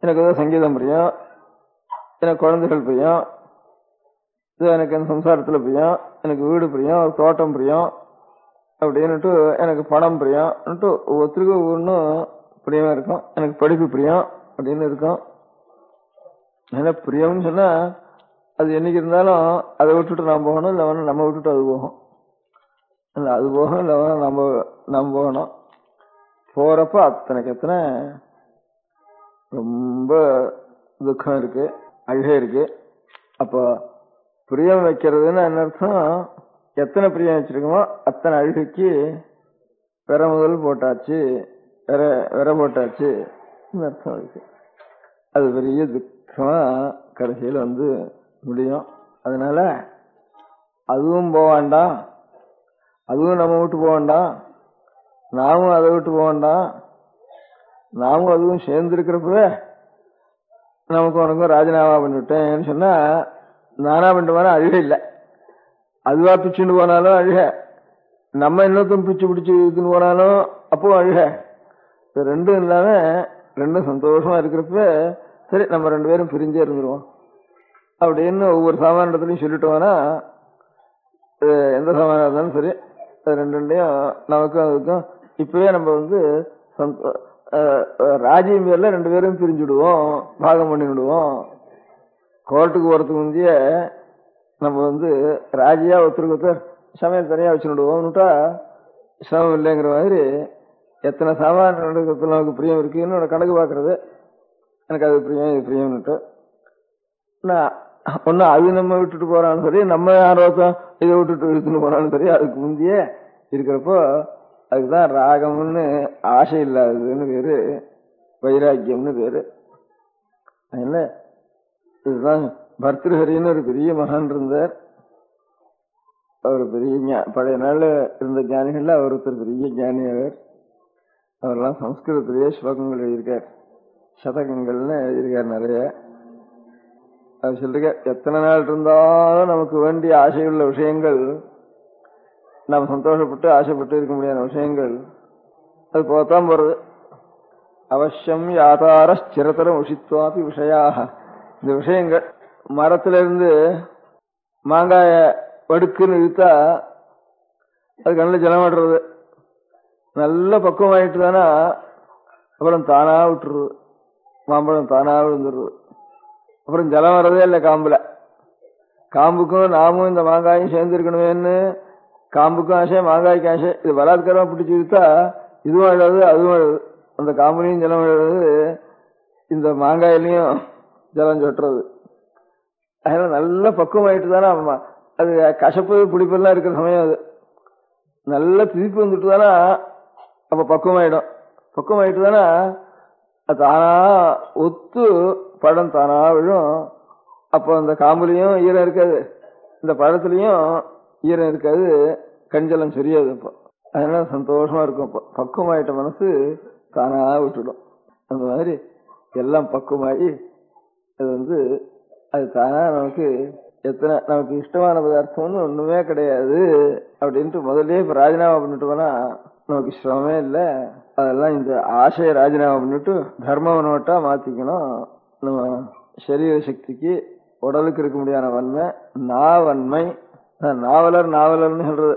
எனக்கு ஏதோ சங்கீதம் பிரியம், எனக்கு குழந்தைகள் பிரியம், எனக்கு சம்சாரத்துல பிரியம், எனக்கு வீடு பிரியம், தோட்டம் பிரியம் அப்படின்னுட்டு, எனக்கு பணம் பிரியம், ஒவ்வொருத்தருக்கும் ஒவ்வொன்றும் பிரியமா இருக்கும். எனக்கு படிப்பு பிரியம் அப்படின்னு இருக்கும். ஏன்னா பிரியம்னு சொன்னா அது என்னைக்கு இருந்தாலும் அதை விட்டுட்டு நாம் போகணும், இல்லை நம்ம விட்டுட்டு அது போகும். அது போகும், இல்லை நம்ம போகணும். போறப்ப அத்தனைக்கு எத்தனை ரொம்ப துக்கம் இருக்கு, அழுகை இருக்கு. அப்போ பிரியம் வைக்கிறதுன்னு என்ன அர்த்தம்? எத்தனை பிரியம் வச்சிருக்கோமோ அத்தனை அழுகைக்கு விர முதல் போட்டாச்சு, விர போட்டாச்சு அர்த்தம் இருக்கு. அது பெரிய துக்கமா கடைசியில் முடியும். அதனால அதுவும் போக வேண்டாம், அதுவும் நம்ம விட்டு போக வேண்டாம், நாமும் அதை விட்டு போக வேண்டாம். நாமும் அதுவும் சேர்ந்து இருக்கிறப்ப நமக்கு உனக்கும் ராஜினாமா பண்ணிவிட்டேன்னு சொன்னா நானா பண்ணிட்டு அழுகை இல்லை. அதுவா பிச்சுட்டு போனாலும் அழுக, நம்ம இன்னொருத்தம் பிச்சு பிடிச்சு இழுத்துன்னு போனாலும் அப்போ அழுக. ரெண்டும் இல்லாம ரெண்டும் சந்தோஷமா இருக்கிறப்ப சரி நம்ம 2 பேரும் பிரிஞ்சே இருந்துருவோம் அப்படின்னு ஒவ்வொரு சாமான இடத்துலையும் சொல்லிட்டோம்னா எந்த சாமானா இருந்தாலும் சரி ரெண்டையும் நமக்கும் அதுக்கும் இப்பவே நம்ம ராஜ்யம் பேர்ல 2 பேரும் பிரிஞ்சுடுவோம், பாகம் பண்ணி விடுவோம். கோர்ட்டுக்கு போறதுக்கு முந்தைய நம்ம ராஜியா ஒருத்தருக்கு ஒருத்தர் சமையல் தனியா வச்சுடுவோம்னுட்டா சிரமம் இல்லைங்கிற மாதிரி எத்தனை சாமான நமக்கு பிரியம் இருக்குன்னு கணக்கு பாக்குறது. எனக்கு அது பிரியம் இது பிரியம்னுட்டு ஒன்னு அது நம்ம விட்டுட்டு போறாலும் சரி, நம்ம யாரோத்தம் இதை விட்டுட்டு இழுத்துன்னு போனாலும் சரி, அதுக்கு முந்தைய இருக்கிறப்போ அதுக்குதான் ராகம்னு ஆசை இல்லாததுன்னு பேரு, வைராக்கியம்னு பேரு. என்ன இதுதான் பர்திருஹரின்னு ஒரு பெரிய மகான் இருந்தார். அவர் பெரிய பழைய நாள்ல இருந்த ஞானிகள்ல அவர் ஒருத்தர் பெரிய ஞானி. அவரெல்லாம் சம்ஸ்கிருதத்திலேயே ஸ்லோகங்கள் எழுதியிருக்கார், சதகங்கள்னு எழுதியிருக்கார் நிறைய. அது சொல்லிருக்க எத்தனை நாள் இருந்தாலும் நமக்கு வேண்டிய ஆசையுள்ள விஷயங்கள், நாம் சந்தோஷப்பட்டு ஆசைப்பட்டு இருக்க முடியாத விஷயங்கள் அது போத்தான் போறது. அவசியம் யாதார ஸ்திரதரம் உஷித்வாபி விஷயாக. இந்த விஷயங்கள் மரத்துல இருந்து மாங்காய வடுக்குன்னு இழுத்தா அது கண்ணில் ஜலம் விடுறது. நல்ல பக்குவம் ஆயிட்டு தானா அப்புறம் தானா விட்டுருது, மாம்பழம் தானா விழுந்துடுறது. அப்புறம் ஜலம் வர்றதே இல்லை காம்புல. காம்புக்கும் நாமும் இந்த மாங்காயும் சேர்ந்துருக்கணுமேன்னு காம்புக்கும் ஆசை, மாங்காய்க்கு ஆசை. இது பலாத்காரமா பிடிச்சி இழுத்தா இதுவும் அழுது அதுவும் அழுது. அந்த காம்புலையும் ஜலம் அழுது, இந்த மாங்காயிலையும் ஜலம் சொட்டுறது. அதனால நல்ல பக்குவம் ஆயிட்டு தானே அது கசப்பு பிடிப்பெல்லாம் இருக்கிற சமயம் அது நல்ல திருப்பி வந்துட்டு தானே அப்ப பக்குவமாயிடும். பக்குவமாயிட்டு தானே தானா ஒத்து பழம் தானா விழும். அப்போ அந்த காம்புலையும் ஈரம் இருக்காது, இந்த பழத்துலயும் ஈரம் இருக்காது, கஞ்சலம் சரியாது. இப்போ அதனால சந்தோஷமா இருக்கும். பக்குவமாயிட்ட மனசு தானா விட்டுடும். அந்த மாதிரி எல்லாம் பக்குவமாயி அது அது தானா நமக்கு எத்தனை நமக்கு இஷ்டமான பதார்த்தம்னு ஒண்ணுமே கிடையாது அப்படின்ட்டு முதல்ல இப்ப ராஜினாமா பண்ணிட்டு போனா நமக்கு சிரமமே இல்லை. அதெல்லாம் இந்த ஆசையை ராஜினாமா பண்ணிட்டு தர்ம நோட்டா மாத்திக்கணும். நம்ம சரீர சக்திக்கு உடலுக்கு இருக்க முடியாத வன்மை நாவன்மை. நாவலர்னு சொல்றது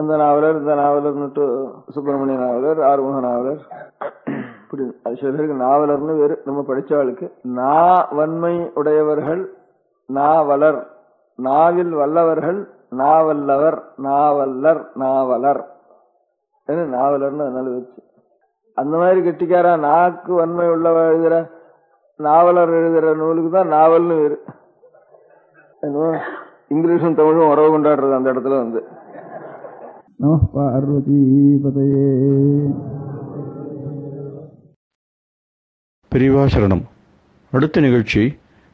அந்த நாவலர் இந்த நாவலர்னுட்டு சுப்பிரமணிய நாவலர், ஆறுமுக நாவலர், இப்படி அது சில பேருக்கு நாவலர்னு வேறு. நம்ம படிச்சவளுக்கு நாவன்மை உடையவர்கள் நாவலர், நாவில் வல்லவர்கள் நாவல்லவர், நாவல்லர், நாவலர் நாவலர்னு அதனால வச்சு அந்த மாதிரி கெட்டிக்காரா நாக்கு வன்மை உள்ளவ எழுதுற நாவலர் எழுதுற நூலுக்கு தான் நாவல்னு வேறு. இங்கிலீஷும் தமிழும் உறவு கொண்டாடுறது அந்த இடத்துல பார்வதி பதையே. பெரியவா சரணம். அடுத்த நிகழ்ச்சி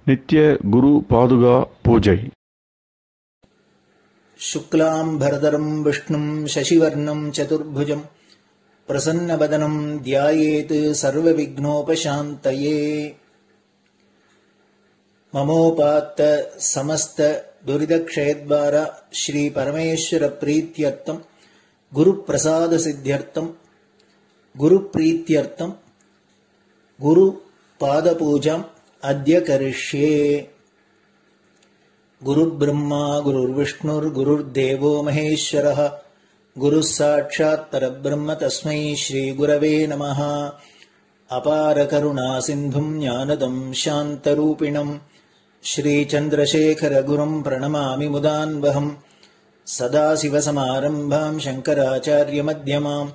நித்திய குரு பாதுகா பூஜை. சுக்லாம்பரதரம் விஷ்ணும் சசிவர்ணம் சதுர்புஜம் பிரசன்னவதனம் த்யாயேத் சர்வவிக்னோபசாந்தயே. மமோபாத்த சமஸ்த துரிதக்ஷயத்வார ஸ்ரீ பரமேஸ்வர பிரீத்யர்த்தம் குரு பிரசாத சித்தியர்த்தம் குரு பிரீத்யர்த்தம் குரு பாத பூஜாம் அத்ய கரிஷ்யே. குருர் பிரம்மா குருர் விஷ்ணுர் குருர் தேவோ மகேஸ்வரः குரு சாட்சாத் பரபிரம்ம தஸ்மை ஸ்ரீ குரவே நமः. அபார கருணா சிந்தும் ஞானதம் சாந்தரூபிணம் ஸ்ரீ சந்திரசேகர குரும் பிரணமாமி முதான்வஹம். சதாசிவசமாரம்பாம் சங்கராச்சார்ய மத்யமாம்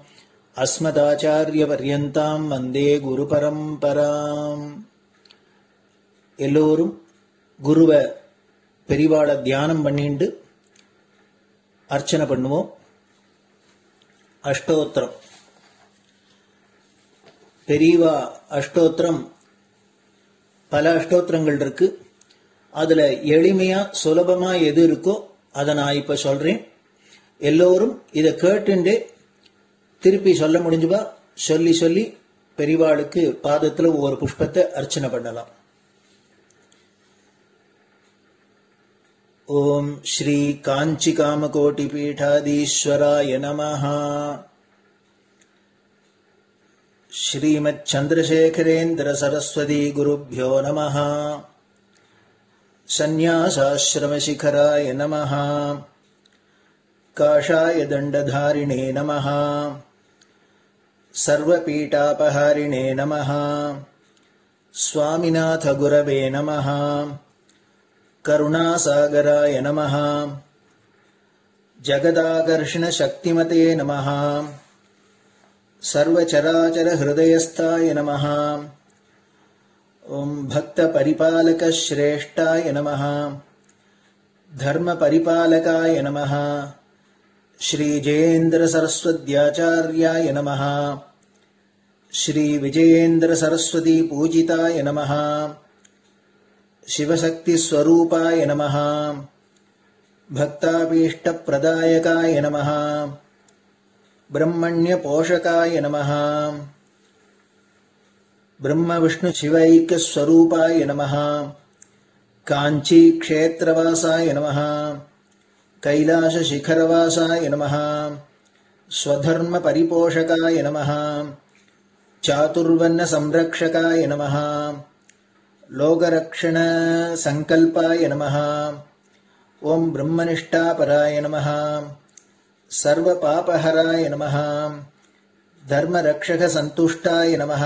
அஸ்மதாச்சாரியபர்யந்தாம் வந்தே குரு பரம்பராம். எல்லோரும் குருவை பெரிவாளை தியானம் பண்ணிண்டு அர்ச்சனை பண்ணுவோம். அஷ்டோத்திரம். பெரியவா அஷ்டோத்திரம் பல அஷ்டோத்திரங்கள் இருக்கு. அதுல எளிமையா சுலபமா எது இருக்கோ அதை நான் இப்ப சொல்றேன். எல்லோரும் இதை கேட்டுண்டே திருப்பி சொல்ல முடிஞ்சுபா சொல்லி சொல்லி பெரியவாளுக்கு பாதத்துல ஒவ்வொரு புஷ்பத்தை அர்ச்சனை பண்ணலாம். ஓம் ஸ்ரீ காஞ்சி காமகோட்டி பீடாதீஸ்வராய நமஹ. ஸ்ரீமத் சந்திரசேகரேந்திர சரஸ்வதி குருப்யோ நமஹ. சந்நியாசாஸ்ரமசிகராய நமஹ. காஷாய தண்டதாரிணே நமஹ. சர்வபீடாபஹாரிணே நமஹ. ஸ்வாமிநாத குரவே நமஹ. கருணாசாகராய நமஹ. ஜகதாகர்ஷண சக்திமதே நமஹ. சர்வச்சராச்சர ஹிருதயஸ்தாய நமஹ. ஓம் பக்த பரிபாலக ஸ்ரேஷ்டாய நமஹ. தர்ம பரிபாலகாய நமஹ. ஸ்ரீ ஜெயேந்திர சரஸ்வத்யாச்சார்யாய நமஹ. ஸ்ரீ விஜயேந்திர சரஸ்வதி பூஜிதாய நமஹ. சிவசக்தி ஸ்வரூபாய நமஹ. பக்தாபீஷ்ட பிரதாயகாய நமஹ. பிரம்மண்ய போஷகாய நமஹ. பிரம்ம விஷ்ணு சிவைக்க ஸ்வரூபாய நமஹ. காஞ்சி க்ஷேத்ரவாசாய நமஹ. கைலாச சிகரவாசாய நமஹ. ஸ்வதர்ம பரிபோஷகாய நமஹ. சாதுர்வர்ண சம்ரக்ஷகாய நமஹ. லோகரக்ஷண சங்கல்பாய நமஹ. ஓம் பிரம்மனிஷ்டாபராய நமஹ. சர்வ பாபஹராய நமஹ. தர்மரக்ஷக சந்துஷ்டாய நமஹ.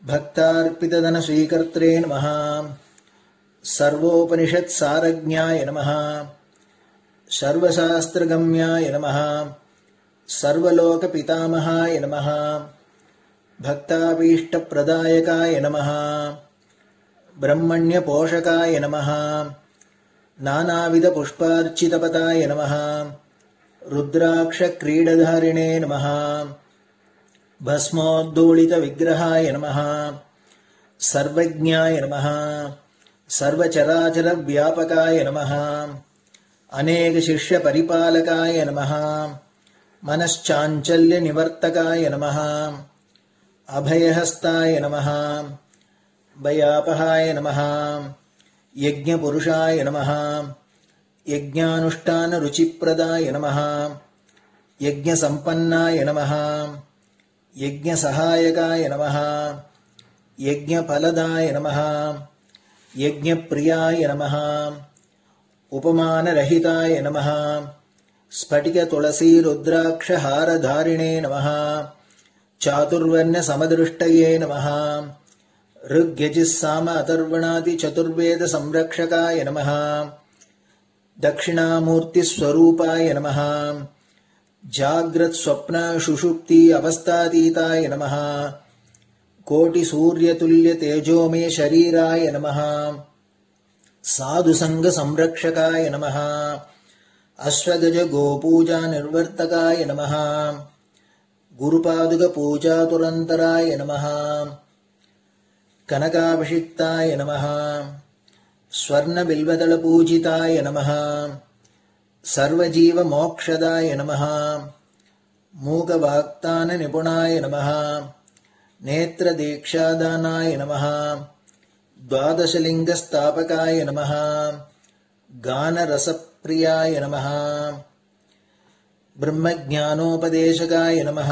பக்தார்ப்பிததன ஸ்வீகர்த்ரே நமஹ. சர்வோபனிஷத் சாரஜ்ஞாய நமஹ. சர்வசாஸ்திரகம்யாய நமஹ. சர்வலோக பிதாமகாய நமஹ. பக்தாபீஷ்ட பிரதாயகாய நமஹ. பிரம்மண்ய போஷகாய நமஹ. நானாவித புஷ்பார்ச்சிதபதாய நமஹ. ருத்ராக்ஷ கிரீடதாரிணே நமஹ. பஸ்மோத்தூளித விக்கிரகாய நமஹ. சர்வஜ்ஞாய நமஹ. சர்வச்சராச்சர வியாபகாய நமஹ. அநேக சிஷ்ய பரிபாலகாய நமஹ. மனச்சாஞ்சல்ய நிவர்த்தகாய நமஹ. அபயஹஸ்தாய நமஹ. பயாபகாய நமஹ. யஜ்ஞபுருஷாய நமஹ. யஜ்ஞானுஷ்டான ருச்சிப்ரதாய நமஹ. யஜ்ஞசம்பன்னாய நமஹ. யஜ்ஞசகாயகாய நமஹ. யஜ்ஞபலதாய நமஹ. யஜ்ஞப்ரியாய நமஹ. உபமானரஹிதாய நமஹ. ஸ்படிக துளசி ருத்ராக்ஷ ஹாரதாரிணே நமஹ. சாதுர்வர்ண சமதிருஷ்டயே நமஹ. ऋग्यजिस्साम अथर्वणादि चतुर्वेद संरक्षकाय नमः. दक्षिणामूर्ति स्वरूपाय नमः. जाग्रत स्वप्न सुषुप्ति अवस्थातीताय नमः. कोटि सूर्यतुल्य तेजोमे शरीराय नमः. साधु संग संरक्षकाय नमः. अश्वगज गोपूजा निर्वर्तकाय नमः. गुरुपादुक पूजा तुरंतराय नमः. कनकाभिषिक्ताय नमः. स्वर्ण बिल्वदल पूजिताय नमः. सर्वजीव मोक्षदाय नमः. मूकवाक्तान निपुणाय नमः. नेत्र दीक्षादानाय नमः. द्वादशलिंग स्थापकाय नमः. गान रसप्रियाय नमः. ब्रह्मज्ञानोपदेशकाय नमः.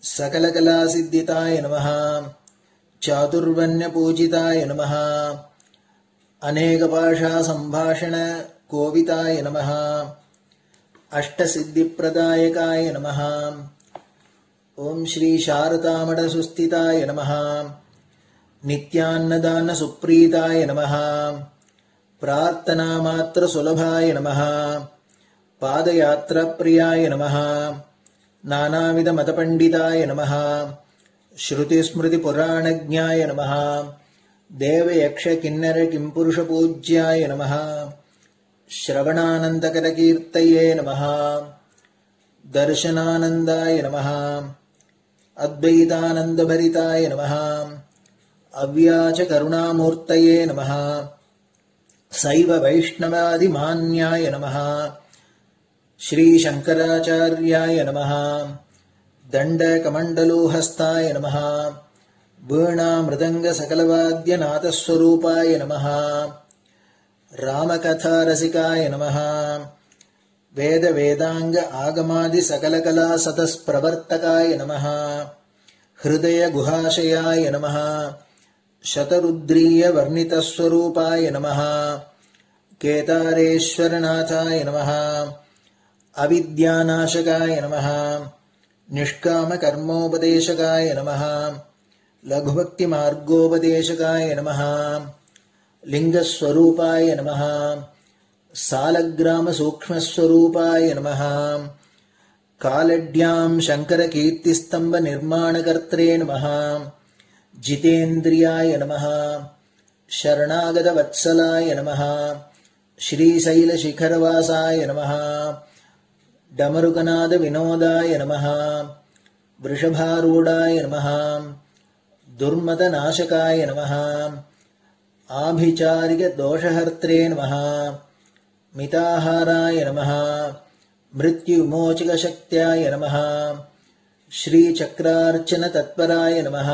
सकलकलासिद्धिताय नमः. चातुर्वण्य पूजिताय नमः. अनेकभाषा संभाषण कोविताय नमः. अष्टसिद्धिप्रदायकाय नमः. ओम श्री शारदामठ सुस्थिताय नमः. नित्यान्नदान सुप्रीताय नमः. प्रार्थना मात्र सुलभाय नमः. पादयात्रा प्रियाय नमः. नानाविधमतपण्डिताय नमः। श्रुतिस्मृतिपुराणज्ञाय नमः। देवयक्षकिन्नरकिम्पुरुषपूज्याय नमः। श्रवणानन्दकरकीर्तये नमः। दर्शनानन्दाय नमः। अद्वैतानन्दभरिताय नमः। अव्याचकरुणामूर्तये नमः। शैव वैष्णवादिमान्याय नमः। श्रीशङ्कराचार्याय नमः। दण्डकमण्डलोहस्ताय नमः। वीणामृदङ्गसकलवाद्यनाथस्वरूपाय नमः। रामकथारसिकाय नमः। वेदवेदाङ्ग आगमादिसकलकलासतस्प्रवर्तकाय नमः। हृदयगुहाशयाय नमः। शतरुद्रीयवर्णितस्वरूपाय नमः। केदारेश्वरनाथाय नमः। अविद्यानाशकाय नमः। निष्कामकर्मोपदेशकाय नमः। लघुभक्तिमार्गोपदेशकाय नमः। लिङ्गस्वरूपाय नमः। सालग्रामसूक्ष्मस्वरूपाय नमः। कालड्यां शङ्करकीर्तिस्तम्भनिर्माणकर्त्रे नमः। जितेन्द्रियाय नमः। शरणागतवत्सलाय नमः। श्रीशैलशिखरवासाय नमः। डमरुकनादविनोदाय नमः। वृषभारूढाय नमः। दुर्मदनाशकाय नमः। आभिचारिकदोषहर्त्रे नमः। मिताहाराय नमः। मृत्युविमोचकशक्त्याय नमः। श्रीचक्रार्चनतत्पराय नमः।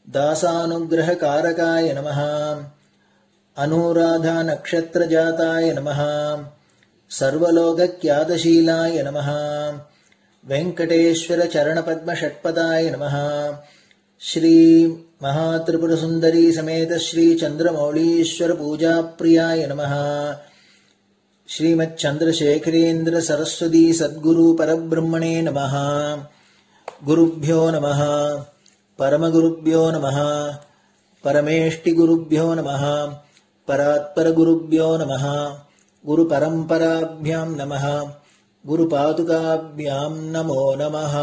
दासानुग्रहकारकाय नमः। अनुराधानक्षत्रजाताय नमः। सर्वलोकख्यातशीलाय नमः। वेङ्कटेश्वरचरणपद्मषट्पदाय नमः। श्री महात्रिपुरसुन्दरी समेत श्रीचन्द्रमौळीश्वर पूजाप्रियाय नमः। श्रीमच्चन्द्रशेखरेन्द्र सरस्वती सद्गुरु परब्रह्मणे नमः। गुरुभ्यो नमः। परमगुरुभ्यो नमः। परमेष्टिगुरुभ्यो नमः। परात्परगुरुभ्यो नमः। गुरुपरम्पराभ्यां नमः। गुरुपादुकाभ्यां नमो नमः.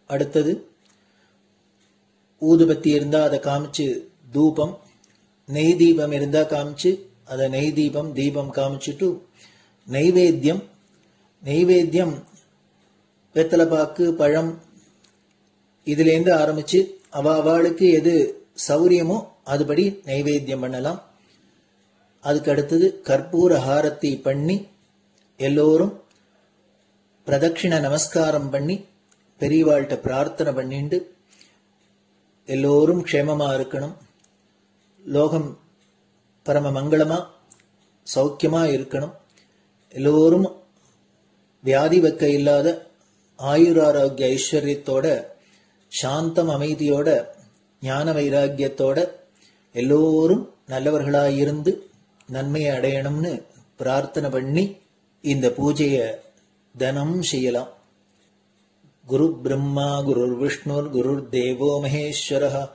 அடுத்தது ஊதுபத்தி இருந்தா அதை காமிச்சு தூபம், நெய் தீபம் இருந்தா காமிச்சு அதை நெய் தீபம் தீபம் காமிச்சுட்டு நைவேத்தியம் வெத்தலைப்பாக்கு பழம் இதுலேருந்து ஆரம்பிச்சு அவளுக்கு எது சௌரியமோ அதுபடி நைவேத்தியம் பண்ணலாம். அதுக்கு அடுத்தது கற்பூர ஹாரத்தி பண்ணி எல்லோரும் பிரதட்சிண நமஸ்காரம் பண்ணி பெரியவாள்கிட்ட பிரார்த்தனை பண்ணிண்டு எல்லோரும் க்ஷேமமா இருக்கணும், லோகம் பரம மங்களமா சௌக்கியமா இருக்கணும், எல்லோரும் வியாதி வெக்க இல்லாத ஆயுராரோக்கிய ஐஸ்வர்யத்தோட சாந்தம் அமைதியோட ஞான வைராக்கியத்தோட எல்லோரும் நல்லவர்களாயிருந்து நன்மையை அடையணும்னு பிரார்த்தனை பண்ணி இந்த பூஜையை தினம் செய்யலாம். குரு பிரம்மா குருர் விஷ்ணுர் குருர் தேவோ மகேஸ்வரः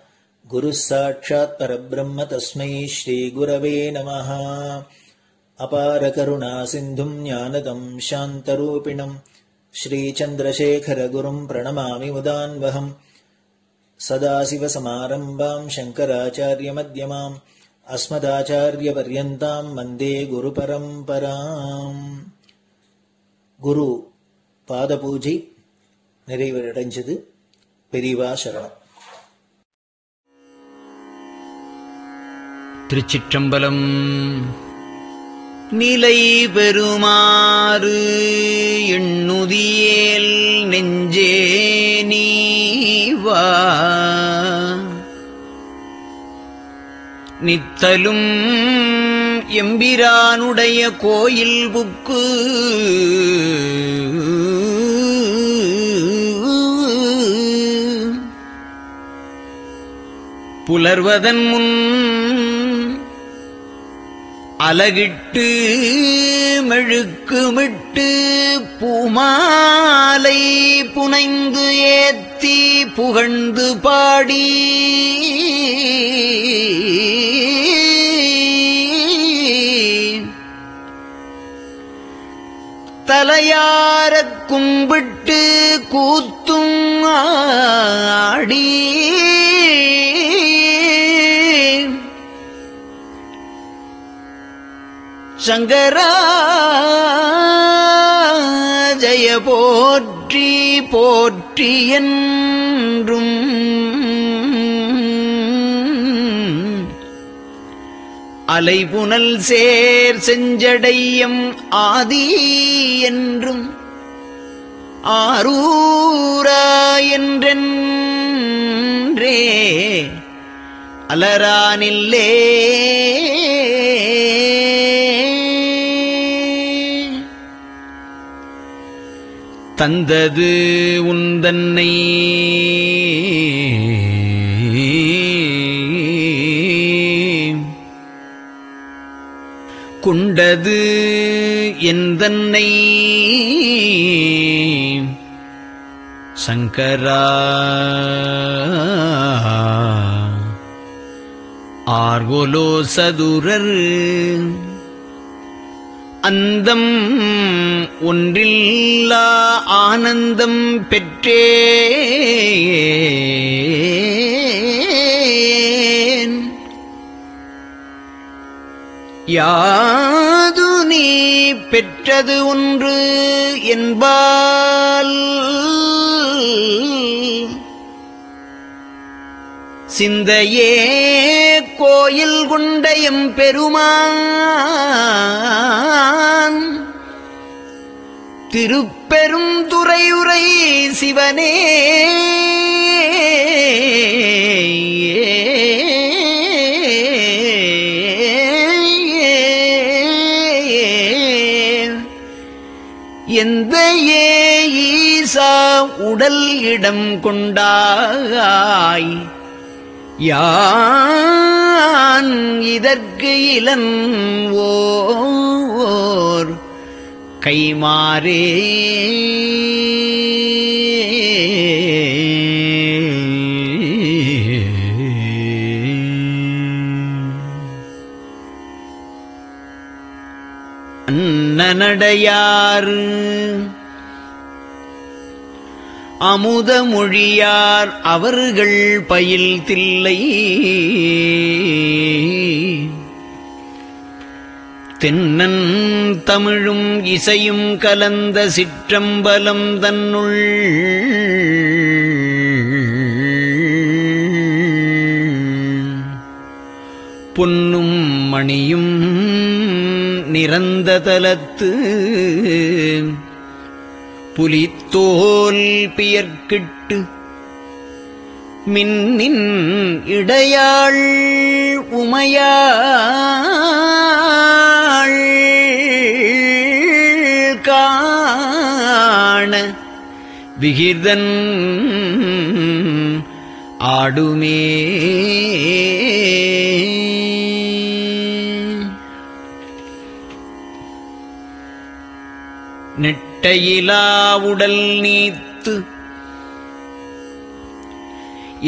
குரு சாட்சாத் பரபிரம்ம தஸ்மை ஸ்ரீ குரவே நமः. அபார கருணா சிந்தும் ஞானதம் சாந்தரூபிணம் ஸ்ரீச்சந்திரசேகர குரும் பிரணமாமி முதான்வகம். சதாசிவசமாரம்பாம் சங்கராச்சாரிய மத்யமாம் அஸ்மதாச்சாரிய பர்யந்தாம் வந்தே குரு பரம்பராம். குரு பாத பூஜை நிறைவடைஞ்சது. பெரியவா சரணம். திருச்சிற்றம்பலம். நிலை பெறுமாறு எண்ணுதியேல் நெஞ்சே நீவா நித்தலும் எம்பிரானுடைய கோயில் புக்கு புலர்வதன் முன் அலகிட்டு மெழுக்குமிட்டு பூமாலை புனைந்து ஏத்தி புகழ்ந்து பாடி தலையாரக் கும்பிட்டு கூத்தும் ஆடி சங்கரா ஜய போற்றி போற்றி என்றும் அலைபுனல் சேர் செஞ்சடையம் ஆதி என்றும் ஆரூரா என்றென்றே அலரானில்லே தந்தது உந்தன்னை கொண்டது எந்தன்னை சங்கரா ஆர்கோலோ சதுரர் அந்தம் ஒன்றில்லா ஆனந்தம் பெற்றேன் யாது நீ பெற்றது ஒன்று என்பால் சிந்தையே கோயில் கொண்டயம் பெருமான் திருப்பெரும் துறையுரை சிவனே எந்த ஈசா உடல் இடம் கொண்டாய் யான் இதற்கு இளன் ஓர் கைமாறே அன்னநடையார் அமுத மொழியார் அவர்கள் பயில் தில்லை தென்னன் தமிழும் இசையும் கலந்த சிற்றம்பலம் தன்னுள் பொன்னும் மணியும் நிறந்த தலத்து புலித்தோல் பியர்க்கிட்டு மின்னின் இடையாள் உமையாள் காண விகிர்தன் ஆடுமே நெட்டையிலா உடல் நீத்து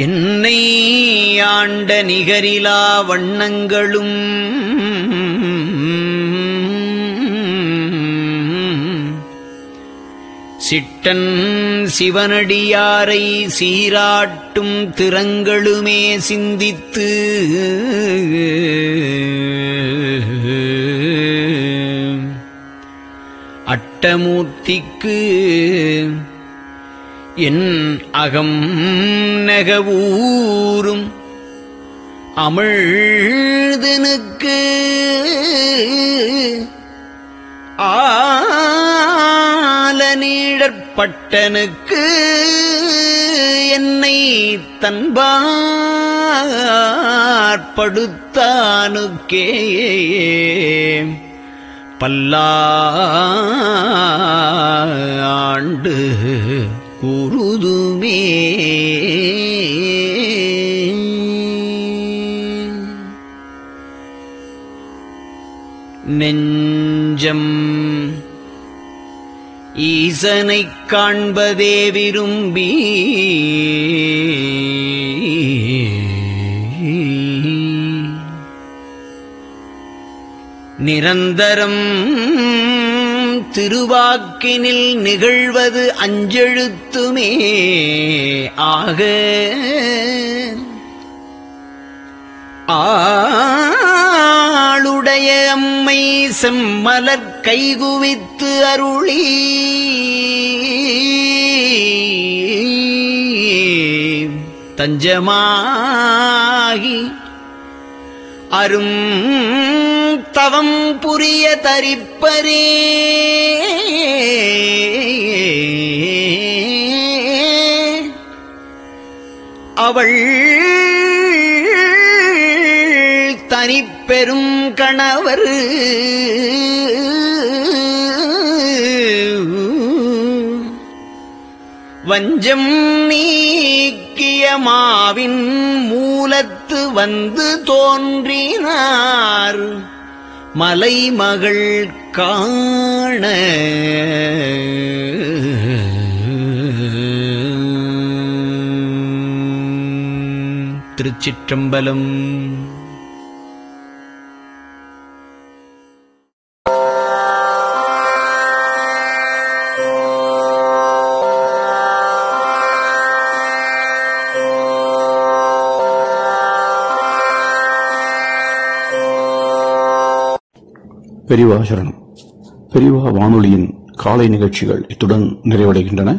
என்னை ஆண்ட நிகரிலா வண்ணங்களும் சிட்டன் சிவனடியாரை சீராட்டும் திறங்களுமே சிந்தித்து அட்டமூர்த்திக்கு என் அகம் நெகவூரும் அமிழ்தனுக்கு ஆலநீழற்பட்டனுக்கு என்னை தன்பாற்படுத்தானுக்கே பல்லாண்டு குருதுமே நெஞ்சம் ஈசனைக் காண்பதே விரும்பி நிரந்தரம் திருவாக்கினில் நிகழ்வது அஞ்செழுத்துமே ஆக ஆளுடைய அம்மை செம்மலர் கைகுவித்து அருளி தஞ்சமாகி அரும் தவம் புரிய தரிப்பரே அவள் தனிப்பெரும் கணவர் வஞ்சம் நீக்கிய மாவின் மூலத்து வந்து தோன்றினார் மலைமகள் காண திருச்சிற்றம்பலம். பெரியவா சரணம். பெரியவா வானொலியின் காலை நிகழ்ச்சிகள் இத்துடன் நிறைவடைகின்றன.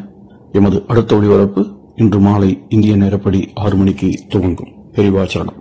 எமது அடுத்த ஒளிபரப்பு இன்று மாலை இந்திய நேரப்படி 6 மணிக்கு துவங்கும். பெரியவா சரணம்.